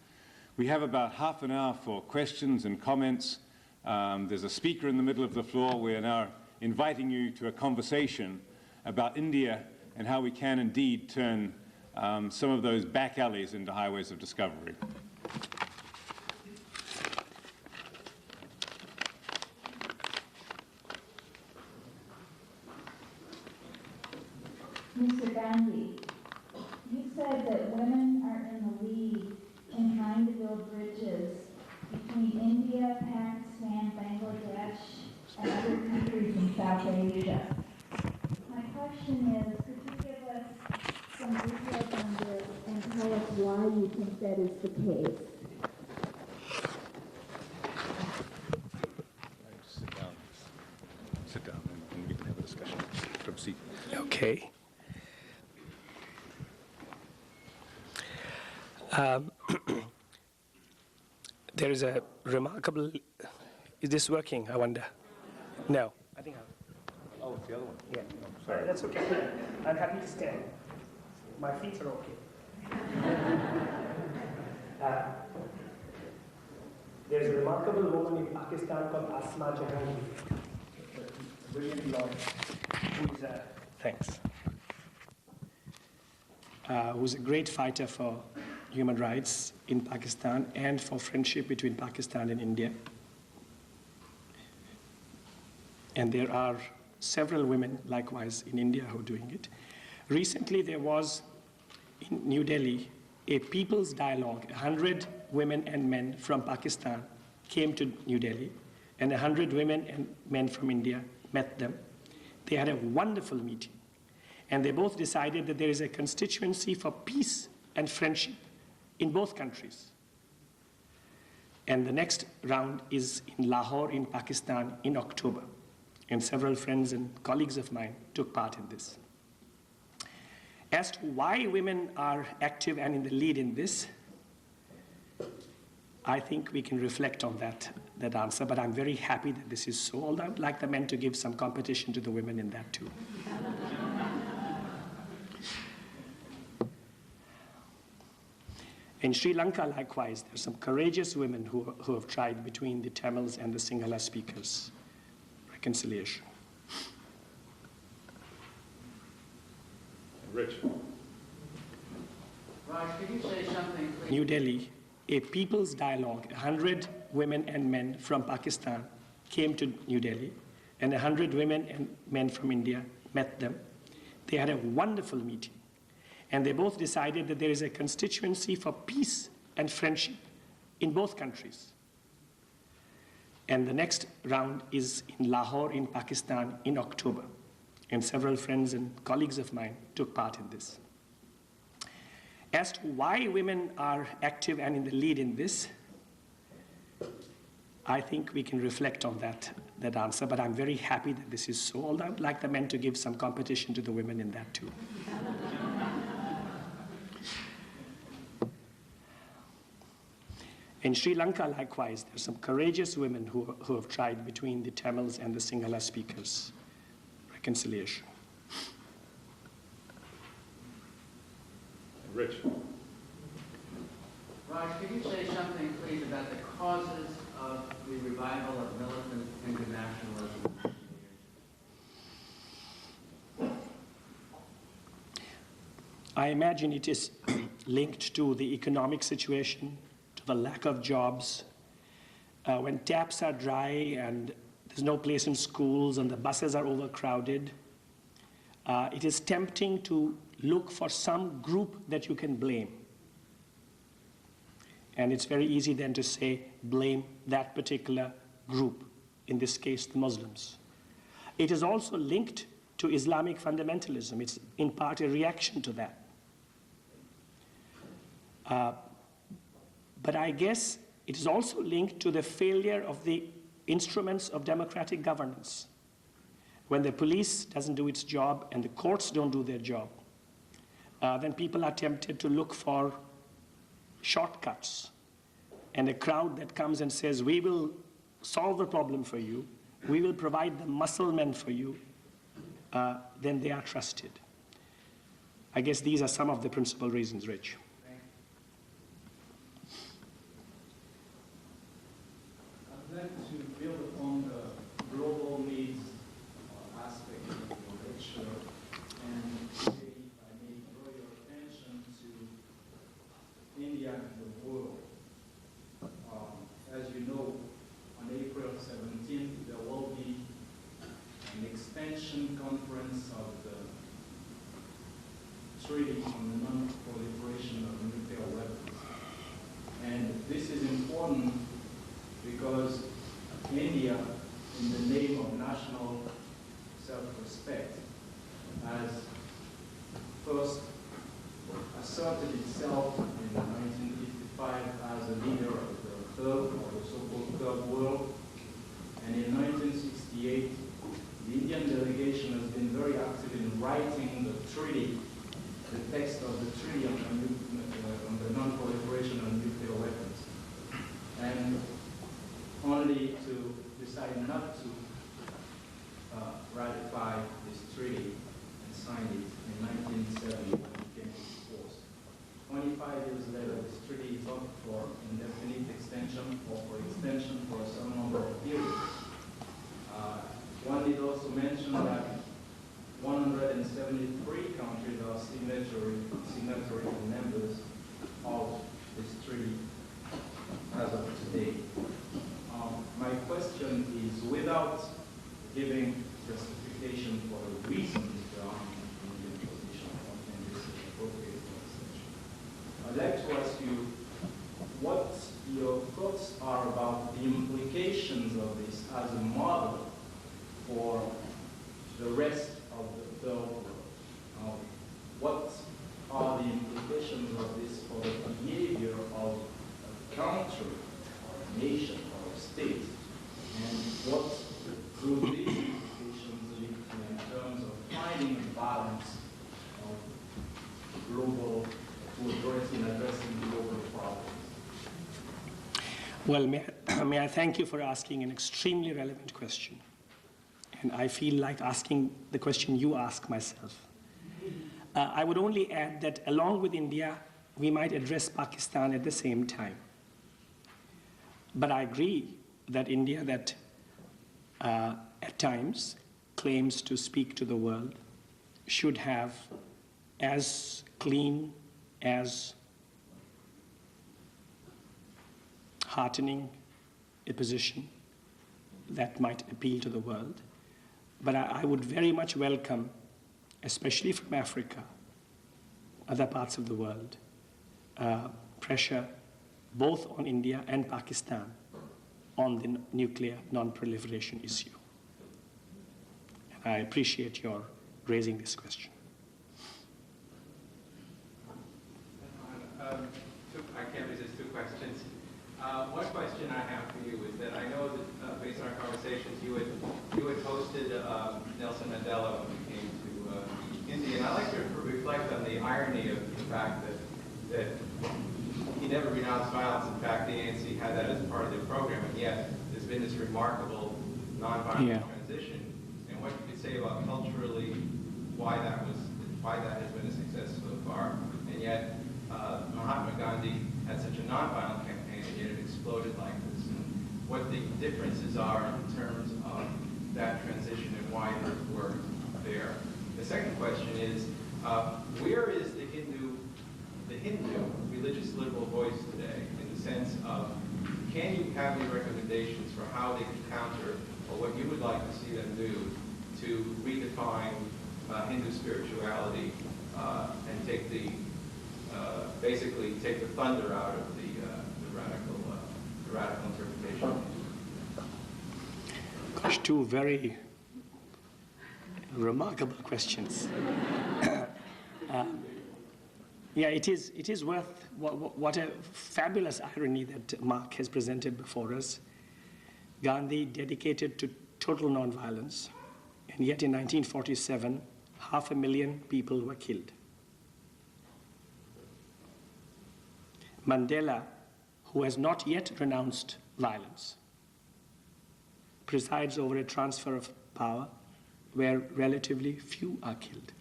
We have about half an hour for questions and comments. There's a speaker in the middle of the floor. We are now inviting you to a conversation about India and how we can indeed turn some of those back alleys into highways of discovery. Mr. Gandhi, you said that women are in the lead in trying to build bridges between India, Pakistan, Bangladesh, and other countries in South Asia. My question is, could you give us some details on this and tell us why you think that is the case? Sit down and we can have a discussion. Proceed. Okay. There is a remarkable, is this working, I wonder? No. I think Oh, it's the other one. yeah. Sorry. That's okay. I'm happy to stand. My feet are okay. There's a remarkable woman in Pakistan called Asma Jahangir, a brilliant lawyer, who's thanks. Who's a great fighter for human rights in Pakistan and for friendship between Pakistan and India. And there are several women, likewise, in India who are doing it. Recently, there was, in New Delhi, a people's dialogue. 100 women and men from Pakistan came to New Delhi, and 100 women and men from India met them. They had a wonderful meeting, and they both decided that there is a constituency for peace and friendship in both countries. And the next round is in Lahore in Pakistan in October. And several friends and colleagues of mine took part in this. As to why women are active and in the lead in this, I think we can reflect on that answer, but I'm very happy that this is so. Although I'd like the men to give some competition to the women in that too. In Sri Lanka, likewise, there are some courageous women who have tried between the Tamils and the Sinhala speakers. Reconciliation. Rich. Raj, could you say something, please? New Delhi, a people's dialogue. 100 women and men from Pakistan came to New Delhi, and 100 women and men from India met them. They had a wonderful meeting, and they both decided that there is a constituency for peace and friendship in both countries. And the next round is in Lahore in Pakistan in October, and several friends and colleagues of mine took part in this. As to why women are active and in the lead in this, I think we can reflect on that answer, but I'm very happy that this is so. Although I'd like the men to give some competition to the women in that too. In Sri Lanka, likewise, there are some courageous women who have tried between the Tamils and the Sinhala speakers. Reconciliation. Rich. Raj, could you say something, please, about the causes of the revival of militant internationalism? I imagine it is linked to the economic situation, to the lack of jobs. When taps are dry and there's no place in schools and the buses are overcrowded, it is tempting to look for some group that you can blame. And it's very easy then to say, blame that particular group, in this case, the Muslims. It is also linked to Islamic fundamentalism. It's in part a reaction to that. But I guess it is also linked to the failure of the instruments of democratic governance. When the police doesn't do its job and the courts don't do their job, then people are tempted to look for shortcuts. And a crowd that comes and says, we will solve the problem for you, we will provide the muscle men for you, then they are trusted. I guess these are some of the principal reasons, Rich. I'd like to build upon the global needs aspect of your lecture, and today I may draw your attention to India and the world. As you know, on April 17th, there will be an extension conference of the Treaty on the Non-Proliferation of Nuclear Weapons. And this is important because India, in the name of national self-respect, has first asserted itself in 1955 as a leader of the third, or the so-called third world. And in 1968, the Indian delegation has been very active in writing the treaty, the text of the treaty on the non-proliferation of nuclear weapons. And only to decide not to ratify this treaty and sign it in 1970 when it came into force. 25 years later, this treaty is up for indefinite extension or for extension for some number of periods. One did also mention that 173 countries are signatory members of this treaty as of today. My question is, without giving justification for the reasons behind the Indian position, I don't think this is appropriate for this session. I'd like to ask you what your thoughts are about the implications of this as a model for the rest of the third world. What are the implications of this for the behavior of a country, or a nation, or a state? And what could these implications lead to in terms of finding a balance of global, in addressing global problems? Well, may I thank you for asking an extremely relevant question. And I feel like asking the question you ask myself. I would only add that along with India, we might address Pakistan at the same time. But I agree that India, that at times claims to speak to the world, should have as clean, as heartening a position that might appeal to the world. But I would very much welcome, especially from Africa, other parts of the world, pressure both on India and Pakistan on the nuclear non-proliferation issue. And I appreciate your raising this question. I can't resist two questions. One question I have for you is that I know that based on our conversations, you had hosted Nelson Mandela when he came to India, and I'd like to reflect on the irony of the fact that he never renounced violence. In fact, the ANC had that as part of their program, and yet there's been this remarkable nonviolent transition. And what you could say about culturally why that has been a success so far, and yet Mahatma Gandhi had such a nonviolent campaign, and yet it exploded like this, and what the differences are in terms of that transition and why it worked there. The second question is, where is the Hindu religious liberal voice today, in the sense of, can you have any recommendations for how they can counter, or what you would like to see them do to redefine Hindu spirituality and take the basically take the thunder out of the radical interpretation? Gosh, two very remarkable questions. Yeah, it is worth, what a fabulous irony that Mark has presented before us. Gandhi dedicated to total nonviolence, and yet in 1947, 500,000 people were killed. Mandela, who has not yet renounced violence, presides over a transfer of power where relatively few are killed.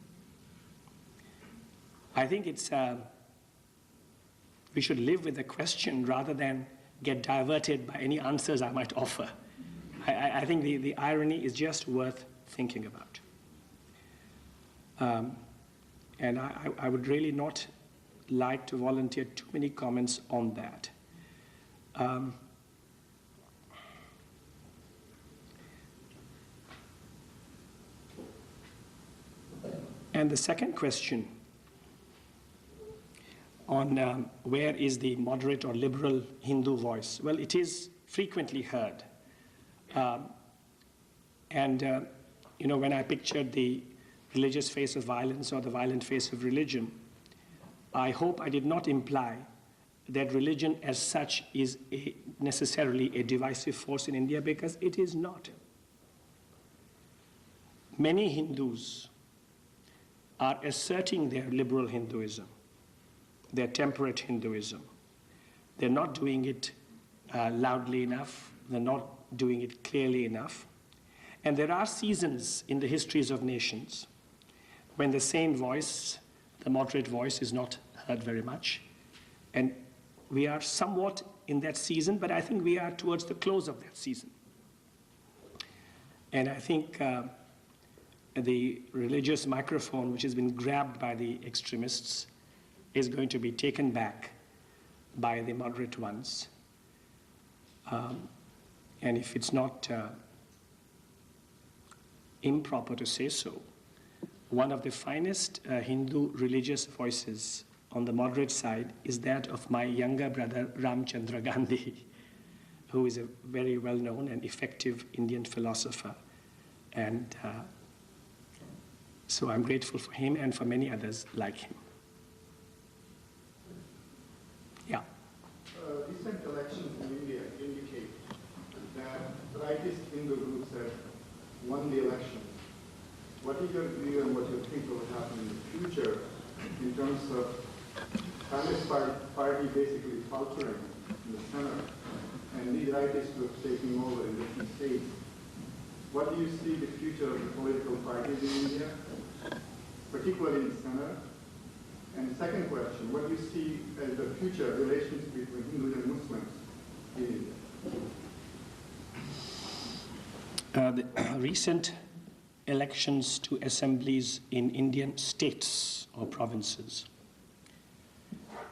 I think we should live with the question rather than get diverted by any answers I might offer. I think the irony is just worth thinking about. And I would really not like to volunteer too many comments on that. And the second question on where is the moderate or liberal Hindu voice? Well, it is frequently heard. When I pictured the religious face of violence or the violent face of religion, I hope I did not imply that religion as such is necessarily a divisive force in India, because it is not. Many Hindus are asserting their liberal Hinduism, their temperate Hinduism. They're not doing it loudly enough. They're not doing it clearly enough. And there are seasons in the histories of nations when the same voice, the moderate voice, is not heard very much. And we are somewhat in that season, but I think we are towards the close of that season. And I think the religious microphone, which has been grabbed by the extremists, is going to be taken back by the moderate ones. And if it's not improper to say so, one of the finest Hindu religious voices on the moderate side is that of my younger brother, Ramchandra Gandhi, who is a very well-known and effective Indian philosopher. And so I'm grateful for him and for many others like him. Yeah. Recent elections in India indicate that rightist Hindu groups have won the election. What is your view and what you think will happen in the future in terms of Congress party basically faltering in the Senate and and these rightists were taking over in different states. What do you see the future of the political parties in India, particularly in the center? And second question, what do you see as the future relations between Hindus and Muslims in India? The recent elections to assemblies in Indian states or provinces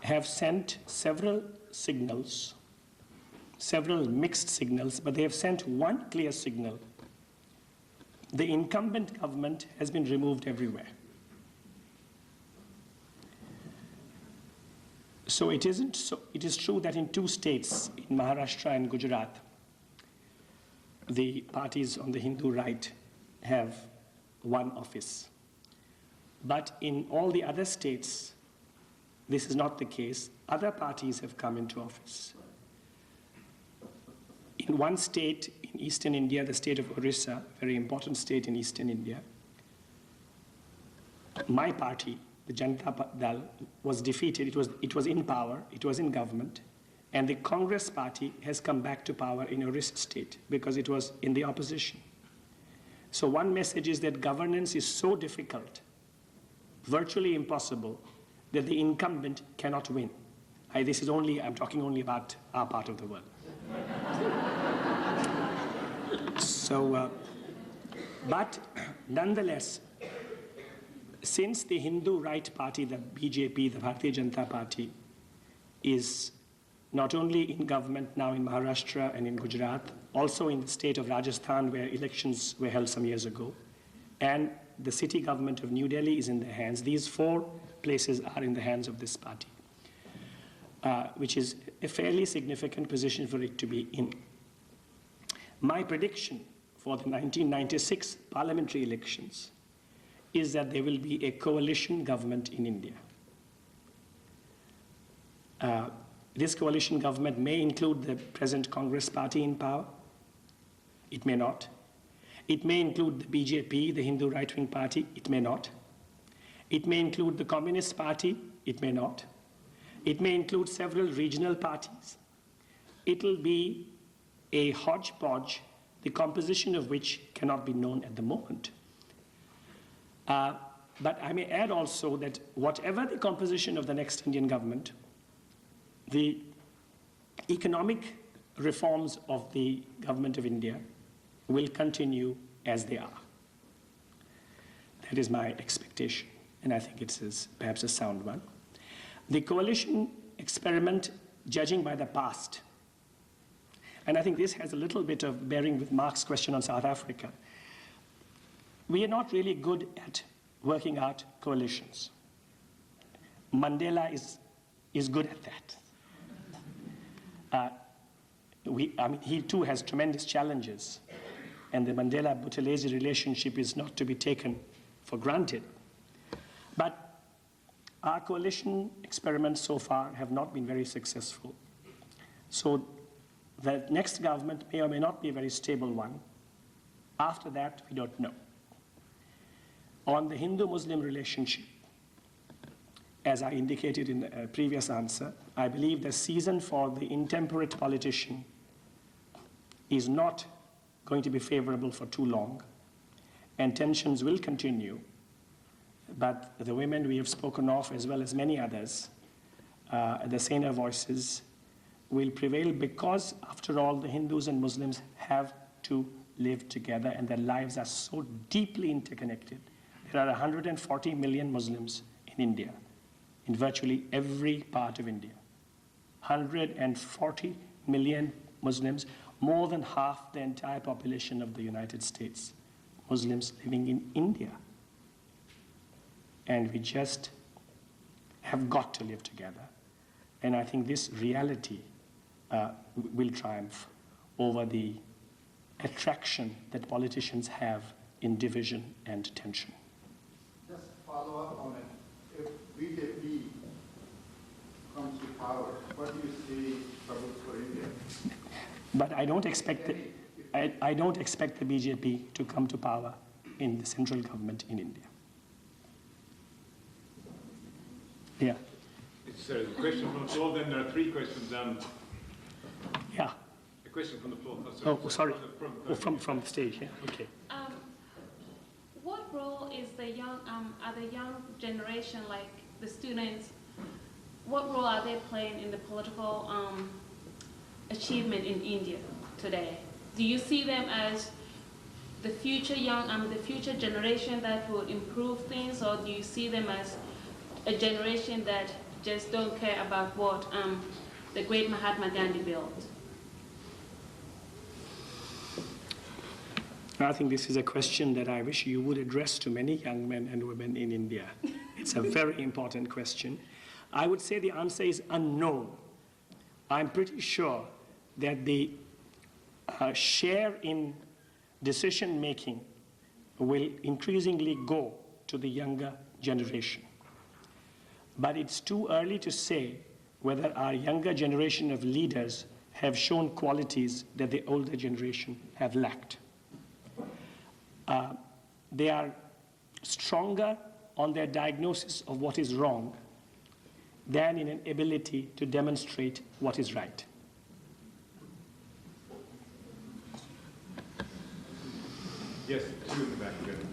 have sent several signals, several mixed signals, but they have sent one clear signal. The incumbent government has been removed everywhere. So it is true that in two states, in Maharashtra and Gujarat, the parties on the Hindu right have one office. But in all the other states, this is not the case. Other parties have come into office. In one state in eastern India, the state of Orissa, a very important state in eastern India, my party, the Janata Dal, was defeated. It was in power, it was in government, and the Congress party has come back to power in Orissa state because it was in the opposition. So one message is that governance is so difficult, virtually impossible, that the incumbent cannot win. I'm talking only about our part of the world. But nonetheless, since the Hindu right party, the BJP, the Bharatiya Janata Party, is not only in government now in Maharashtra and in Gujarat, also in the state of Rajasthan where elections were held some years ago, and the city government of New Delhi is in their hands. These four places are in the hands of this party, which is a fairly significant position for it to be in. My prediction for the 1996 parliamentary elections is that there will be a coalition government in India. This coalition government may include the present Congress party in power. It may not. It may include the BJP, the Hindu right-wing party. It may not. It may include the Communist Party. It may not. It may include several regional parties. It'll be a hodgepodge, the composition of which cannot be known at the moment. But I may add also that whatever the composition of the next Indian government, the economic reforms of the government of India will continue as they are. That is my expectation, and I think it is perhaps a sound one. The coalition experiment, judging by the past, and I think this has a little bit of bearing with Mark's question on South Africa. We are not really good at working out coalitions. Mandela is good at that. He too has tremendous challenges, and the Mandela-Buthelezi relationship is not to be taken for granted. But our coalition experiments so far have not been very successful. So the next government may or may not be a very stable one. After that, we don't know. On the Hindu-Muslim relationship, as I indicated in a previous answer, I believe the season for the intemperate politician is not going to be favorable for too long, and tensions will continue. But the women we have spoken of, as well as many others, the saner voices, will prevail because, after all, the Hindus and Muslims have to live together, and their lives are so deeply interconnected. There are 140 million Muslims in India, in virtually every part of India. 140 million Muslims, more than half the entire population of the United States, Muslims living in India. And we just have got to live together. And I think this reality will triumph over the attraction that politicians have in division and tension. Just follow up on it. If BJP comes to power, what do you see troubles for India? But I don't expect the BJP to come to power in the central government in India. Yeah. It's a question from the floor, then there are three questions. Yeah. A question from the floor. Oh, sorry. From the stage, yeah, okay. What role is the young, are the young generation, like the students, what role are they playing in the political achievement in India today? Do you see them as the future the future generation that will improve things, or do you see them as a generation that just don't care about what the great Mahatma Gandhi built? I think this is a question that I wish you would address to many young men and women in India. It's a very important question. I would say the answer is unknown. I'm pretty sure that the share in decision making will increasingly go to the younger generation. But it's too early to say whether our younger generation of leaders have shown qualities that the older generation have lacked. They are stronger on their diagnosis of what is wrong than in an ability to demonstrate what is right. Yes, two in the back again.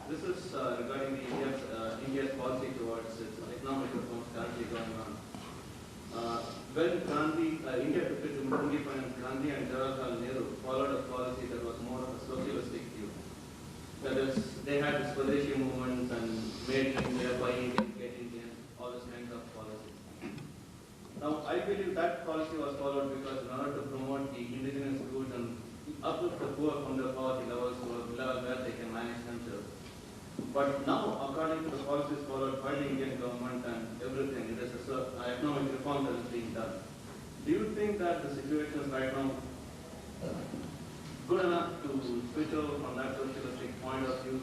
This is regarding India's policy towards its economic reforms currently going on. When India took its independence, Gandhi and Jawaharlal Nehru followed a policy that was more of a socialistic view. That is, they had this Swadeshi movements and made India, buy Indian, get Indian, all this kind of policies. Now, I believe that policy was followed because in order to promote the indigenous goods and uplift the poor from the poverty levels to a level where they can manage themselves. But now, according to the policies followed by the Indian government and everything, it is an economic reform that is being done. Do you think that the situation is right now good enough to switch over from that socialistic point of view?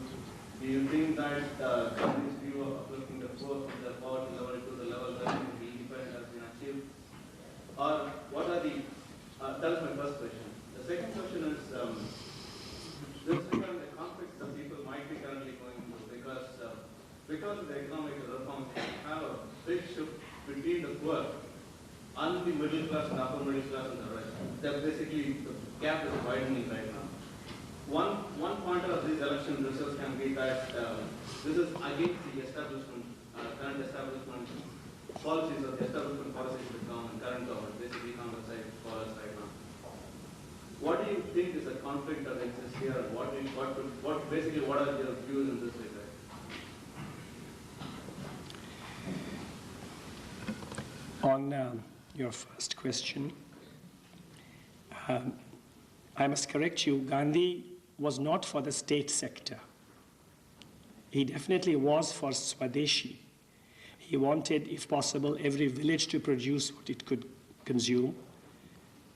Do you think that Gandhi's view of uplifting the poor from the poverty level to the level where the independence has been achieved? Or what are the, that is my first question. The second question is, this regarding the conflicts that people might be currently going through because of the economic reforms, we have a big shift between the poor and the middle class and upper middle class and the rest. That basically the gap is widening right now. One point of these election results can be that this is against the establishment, current establishment policies of the establishment policies of the government, current government, basically Congress side follows right now. What do you think is a conflict that exists here, and what are your views in this regard? On your first question, I must correct you. Gandhi was not for the state sector. He definitely was for Swadeshi. He wanted, if possible, every village to produce what it could consume,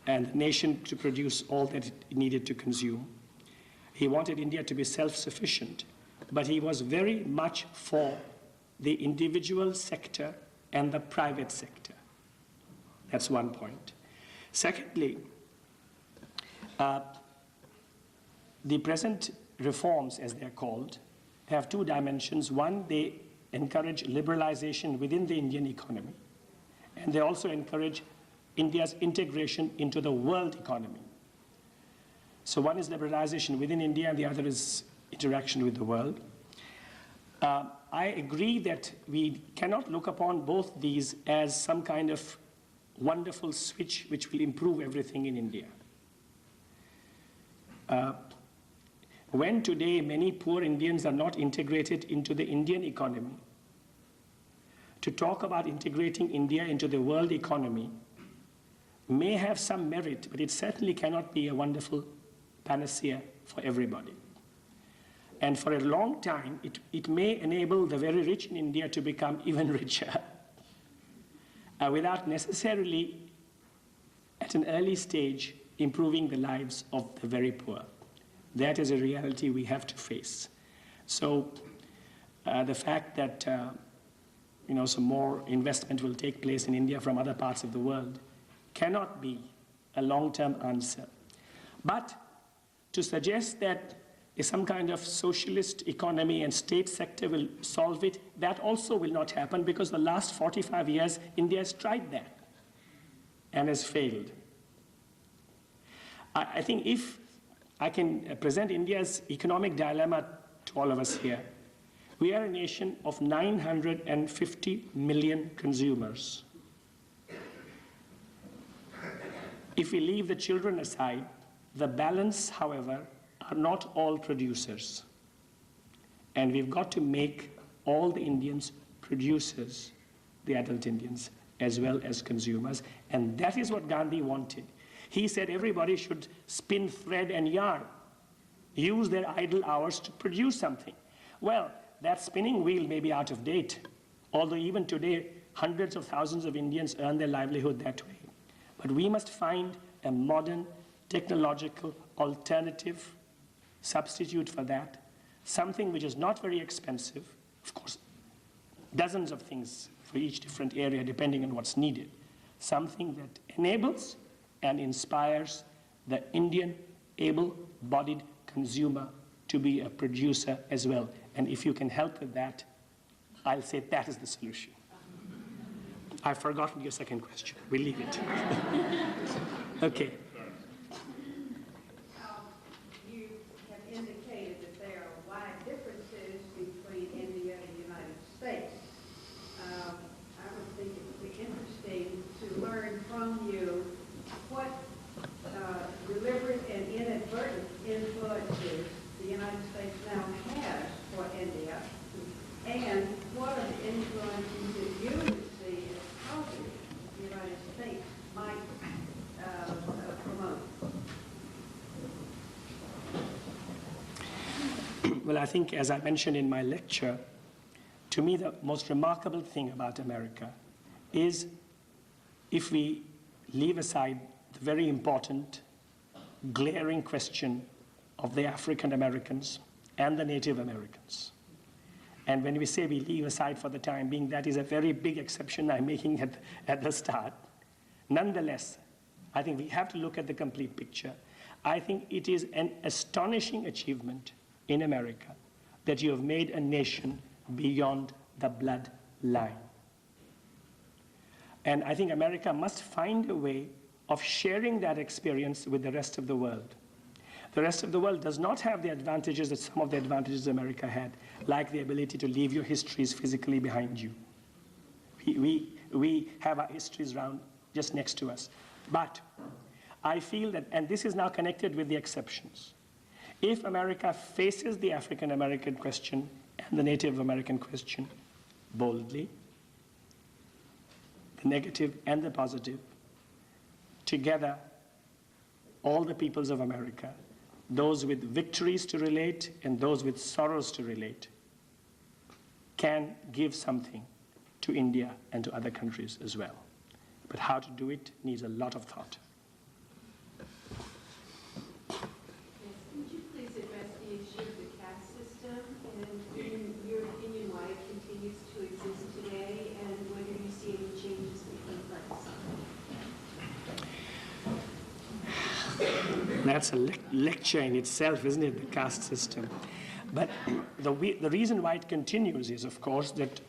and the nation to produce all that it needed to consume. He wanted India to be self-sufficient, but he was very much for the individual sector and the private sector. That's one point. Secondly, the present reforms, as they're called, have two dimensions. One, they encourage liberalization within the Indian economy, and they also encourage India's integration into the world economy. So one is liberalization within India, and the other is interaction with the world. I agree that we cannot look upon both these as some kind of wonderful switch which will improve everything in India. When today many poor Indians are not integrated into the Indian economy, to talk about integrating India into the world economy may have some merit, but it certainly cannot be a wonderful panacea for everybody. And for a long time, it may enable the very rich in India to become even richer without necessarily, at an early stage, improving the lives of the very poor. That is a reality we have to face. So the fact that some more investment will take place in India from other parts of the world cannot be a long-term answer. But to suggest that some kind of socialist economy and state sector will solve it, that also will not happen, because the last 45 years, India has tried that. and has failed. I think if I can present India's economic dilemma to all of us here, we are a nation of 950 million consumers. If we leave the children aside, the balance, however, are not all producers. And we've got to make all the Indians producers, the adult Indians, as well as consumers. And that is what Gandhi wanted. He said everybody should spin thread and yarn, use their idle hours to produce something. Well, that spinning wheel may be out of date, although even today, hundreds of thousands of Indians earn their livelihood that way. But we must find a modern, technological, alternative substitute for that, something which is not very expensive, of course, dozens of things for each different area depending on what's needed, something that enables and inspires the Indian able-bodied consumer to be a producer as well. And if you can help with that, I'll say that is the solution. I've forgotten your second question. We'll leave it. Okay. You have indicated that there are wide differences between India and the United States. I would think it would be interesting to learn from you what deliberate and inadvertent influences the United States now has for India, and what are the influences that you would see as positive the United States might promote? Well, I think, as I mentioned in my lecture, to me the most remarkable thing about America is if we leave aside the very important, glaring question of the African Americans and the Native Americans. And when we say we leave aside for the time being, that is a very big exception I'm making at the start. Nonetheless, I think we have to look at the complete picture. I think it is an astonishing achievement in America that you have made a nation beyond the bloodline. And I think America must find a way of sharing that experience with the rest of the world. The rest of the world does not have the advantages that some of the advantages America had, like the ability to leave your histories physically behind you. We have our histories around just next to us. But I feel that, and this is now connected with the exceptions, if America faces the African American question and the Native American question boldly, the negative and the positive, together, all the peoples of America, those with victories to relate and those with sorrows to relate, can give something to India and to other countries as well. But how to do it needs a lot of thought. Yes, could you please address the issue of the caste system, and in your opinion, why it continues to exist today, and whether you see any changes taking place? That's a lecture in itself, isn't it, the caste system? But the reason why it continues is, of course, that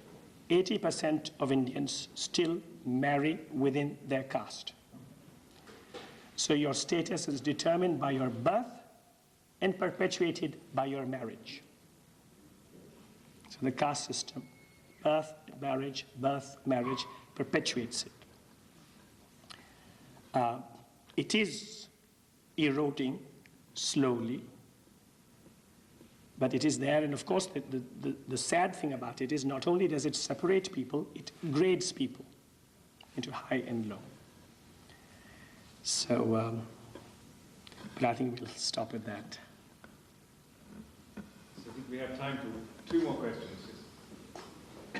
80% of Indians still marry within their caste. So your status is determined by your birth and perpetuated by your marriage. So the caste system, birth, marriage, perpetuates it. It is eroding slowly, but it is there. And of course, the sad thing about it is not only does it separate people, it grades people into high and low. So, but I think we'll stop at that. So I think we have time for two more questions. I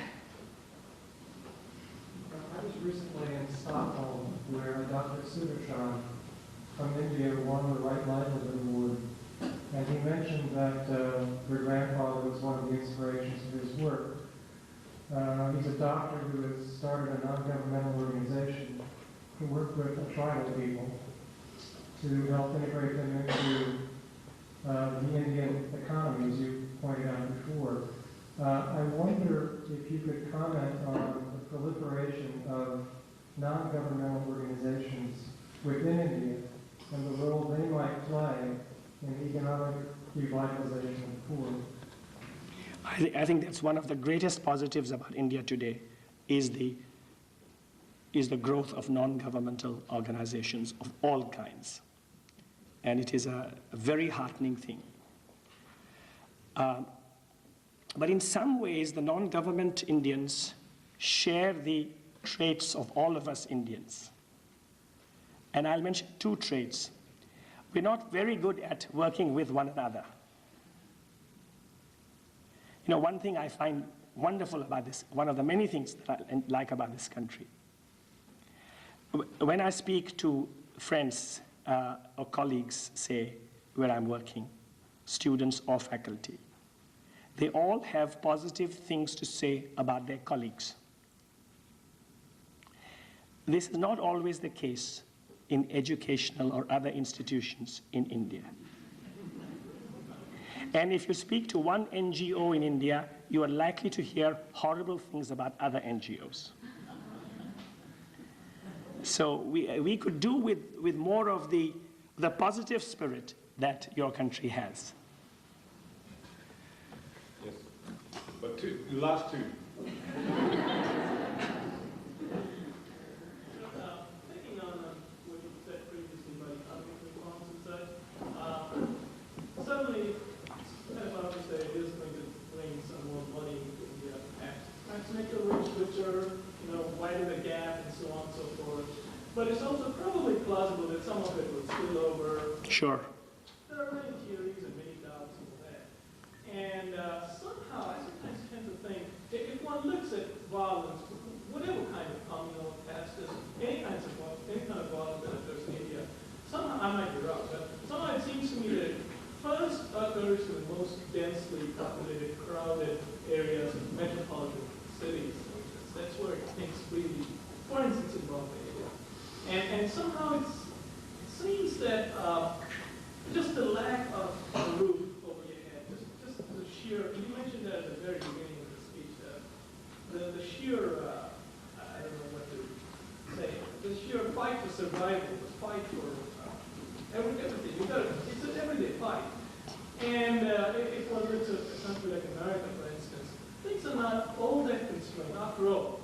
was recently in Stockholm where Dr. Sudarshan from India won the Right Livelihood Award, and he mentioned that her grandfather was one of the inspirations of his work. He's a doctor who has started a non-governmental organization to work with tribal people to help integrate them into the Indian economy, as you pointed out before. I wonder if you could comment on the proliferation of non-governmental organizations within India and the role they might play in economic revitalization of the poor. I think that's one of the greatest positives about India today is the growth of non-governmental organizations of all kinds. And it is a very heartening thing. But in some ways, the non-government Indians share the traits of all of us Indians. And I'll mention two traits. We're not very good at working with one another. You know, one thing I find wonderful about this, one of the many things that I like about this country, when I speak to friends or colleagues, say, where I'm working, students or faculty, they all have positive things to say about their colleagues. This is not always the case in educational or other institutions in India. And if you speak to one NGO in India, you are likely to hear horrible things about other NGOs. So we could do with more of the positive spirit that your country has. Yes. But the last two. Thinking on what you said previously about economic reforms and such, suddenly, kind of obvious that it is going to bring some more money into India. Perhaps make the rich richer, widen the gap and so on and so forth. But it's also probably plausible that some of it will spill over. Sure. There are many theories and many doubts of that. And somehow I sometimes tend to think, if one looks at violence, whatever kind of communal castes, any kind of violence that occurs in India, somehow, I might be wrong, but somehow it seems to me that it first occurs in the most densely populated, crowded areas of metropolitan cities. That's where things really, for instance, in Bombay. And somehow it seems that just the lack of a roof over your head, just the sheer, you mentioned that at the very beginning of the speech, the sheer, I don't know what to say, the sheer fight for survival, the fight for everything. It's an everyday fight. And if one looks at a country like America, for instance, things are not all that constrained. After all,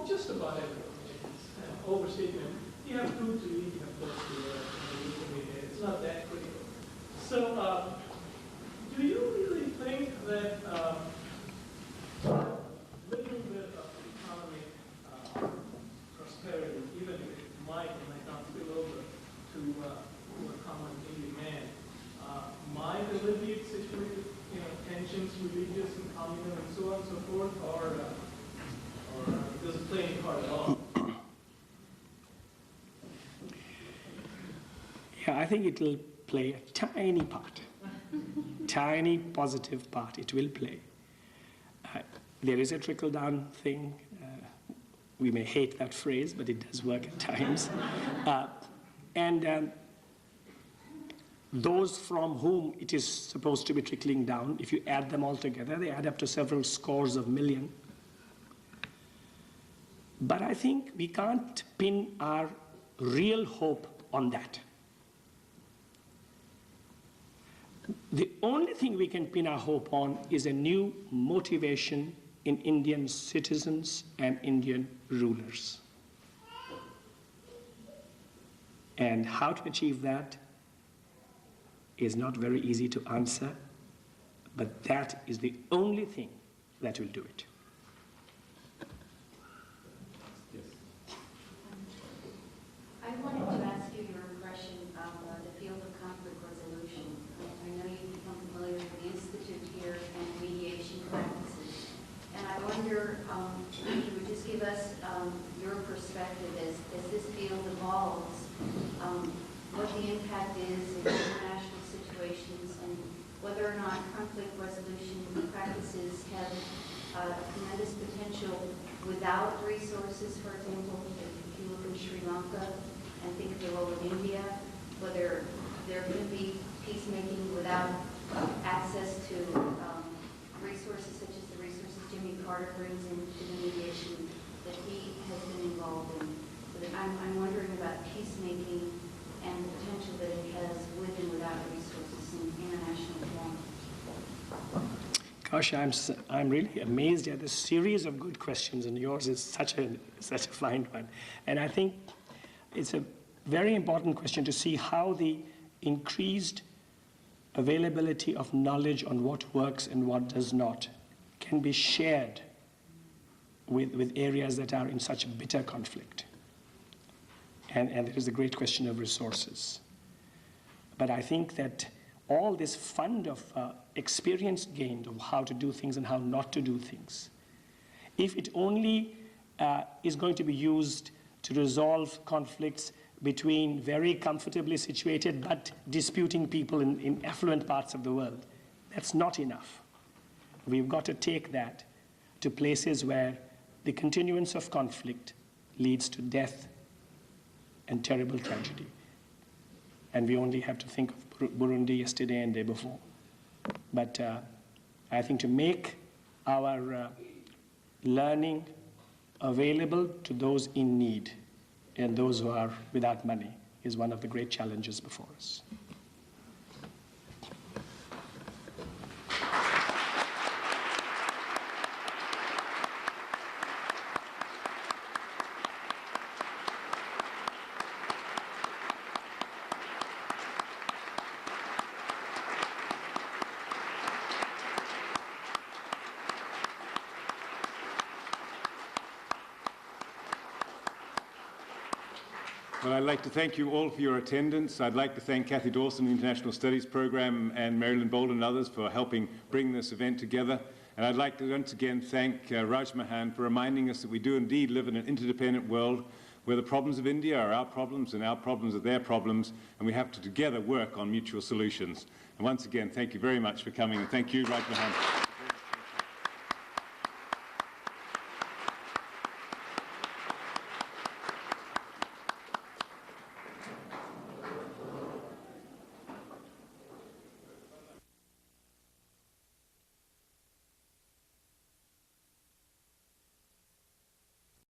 just about everything. It's an overstatement. You have food to eat, you have clothes to wear, it's not that critical. So, do you really think that a little bit of economic prosperity, even if it might or might not spill over to a common Indian man, might alleviate situated tensions, religious and communal and so on and so forth, or does it play any part at all? Yeah, I think it will play a tiny part, tiny positive part it will play. There is a trickle-down thing. We may hate that phrase, but it does work at times. Those from whom it is supposed to be trickling down, if you add them all together, they add up to several scores of million. But I think we can't pin our real hope on that. The only thing we can pin our hope on is a new motivation in Indian citizens and Indian rulers. And how to achieve that is not very easy to answer, but that is the only thing that will do it. Yes. I wanted to ask you your impression of the field of conflict resolution. I know you've become familiar with the Institute here and mediation practices. And I wonder if you would just give us your perspective as this field evolves, what the impact is in international situations and whether or not conflict resolution practices have tremendous potential without resources. For example, if you look in Sri Lanka and think of the role of India, whether there could be peacemaking without access to resources such as the resources Jimmy Carter brings into the mediation that he has been involved in. So I'm wondering about peacemaking and the potential that it has with and without resources in international law. Gosh, I'm really amazed at this series of good questions, and yours is such a fine one. And I think it's a very important question to see how the increased availability of knowledge on what works and what does not can be shared with areas that are in such bitter conflict. And there is a great question of resources. But I think that all this fund of experience gained of how to do things and how not to do things, if it only is going to be used to resolve conflicts between very comfortably situated but disputing people in affluent parts of the world, that's not enough. We've got to take that to places where the continuance of conflict leads to death and terrible tragedy. And we only have to think of Burundi yesterday and the day before. But I think to make our learning available to those in need and those who are without money is one of the great challenges before us. Well, I'd like to thank you all for your attendance. I'd like to thank Kathy Dawson, the International Studies Program, and Marilyn Bolden and others for helping bring this event together. And I'd like to once again thank Rajmohan for reminding us that we do indeed live in an interdependent world where the problems of India are our problems and our problems are their problems, and we have to together work on mutual solutions. And once again, thank you very much for coming, and thank you, Rajmohan.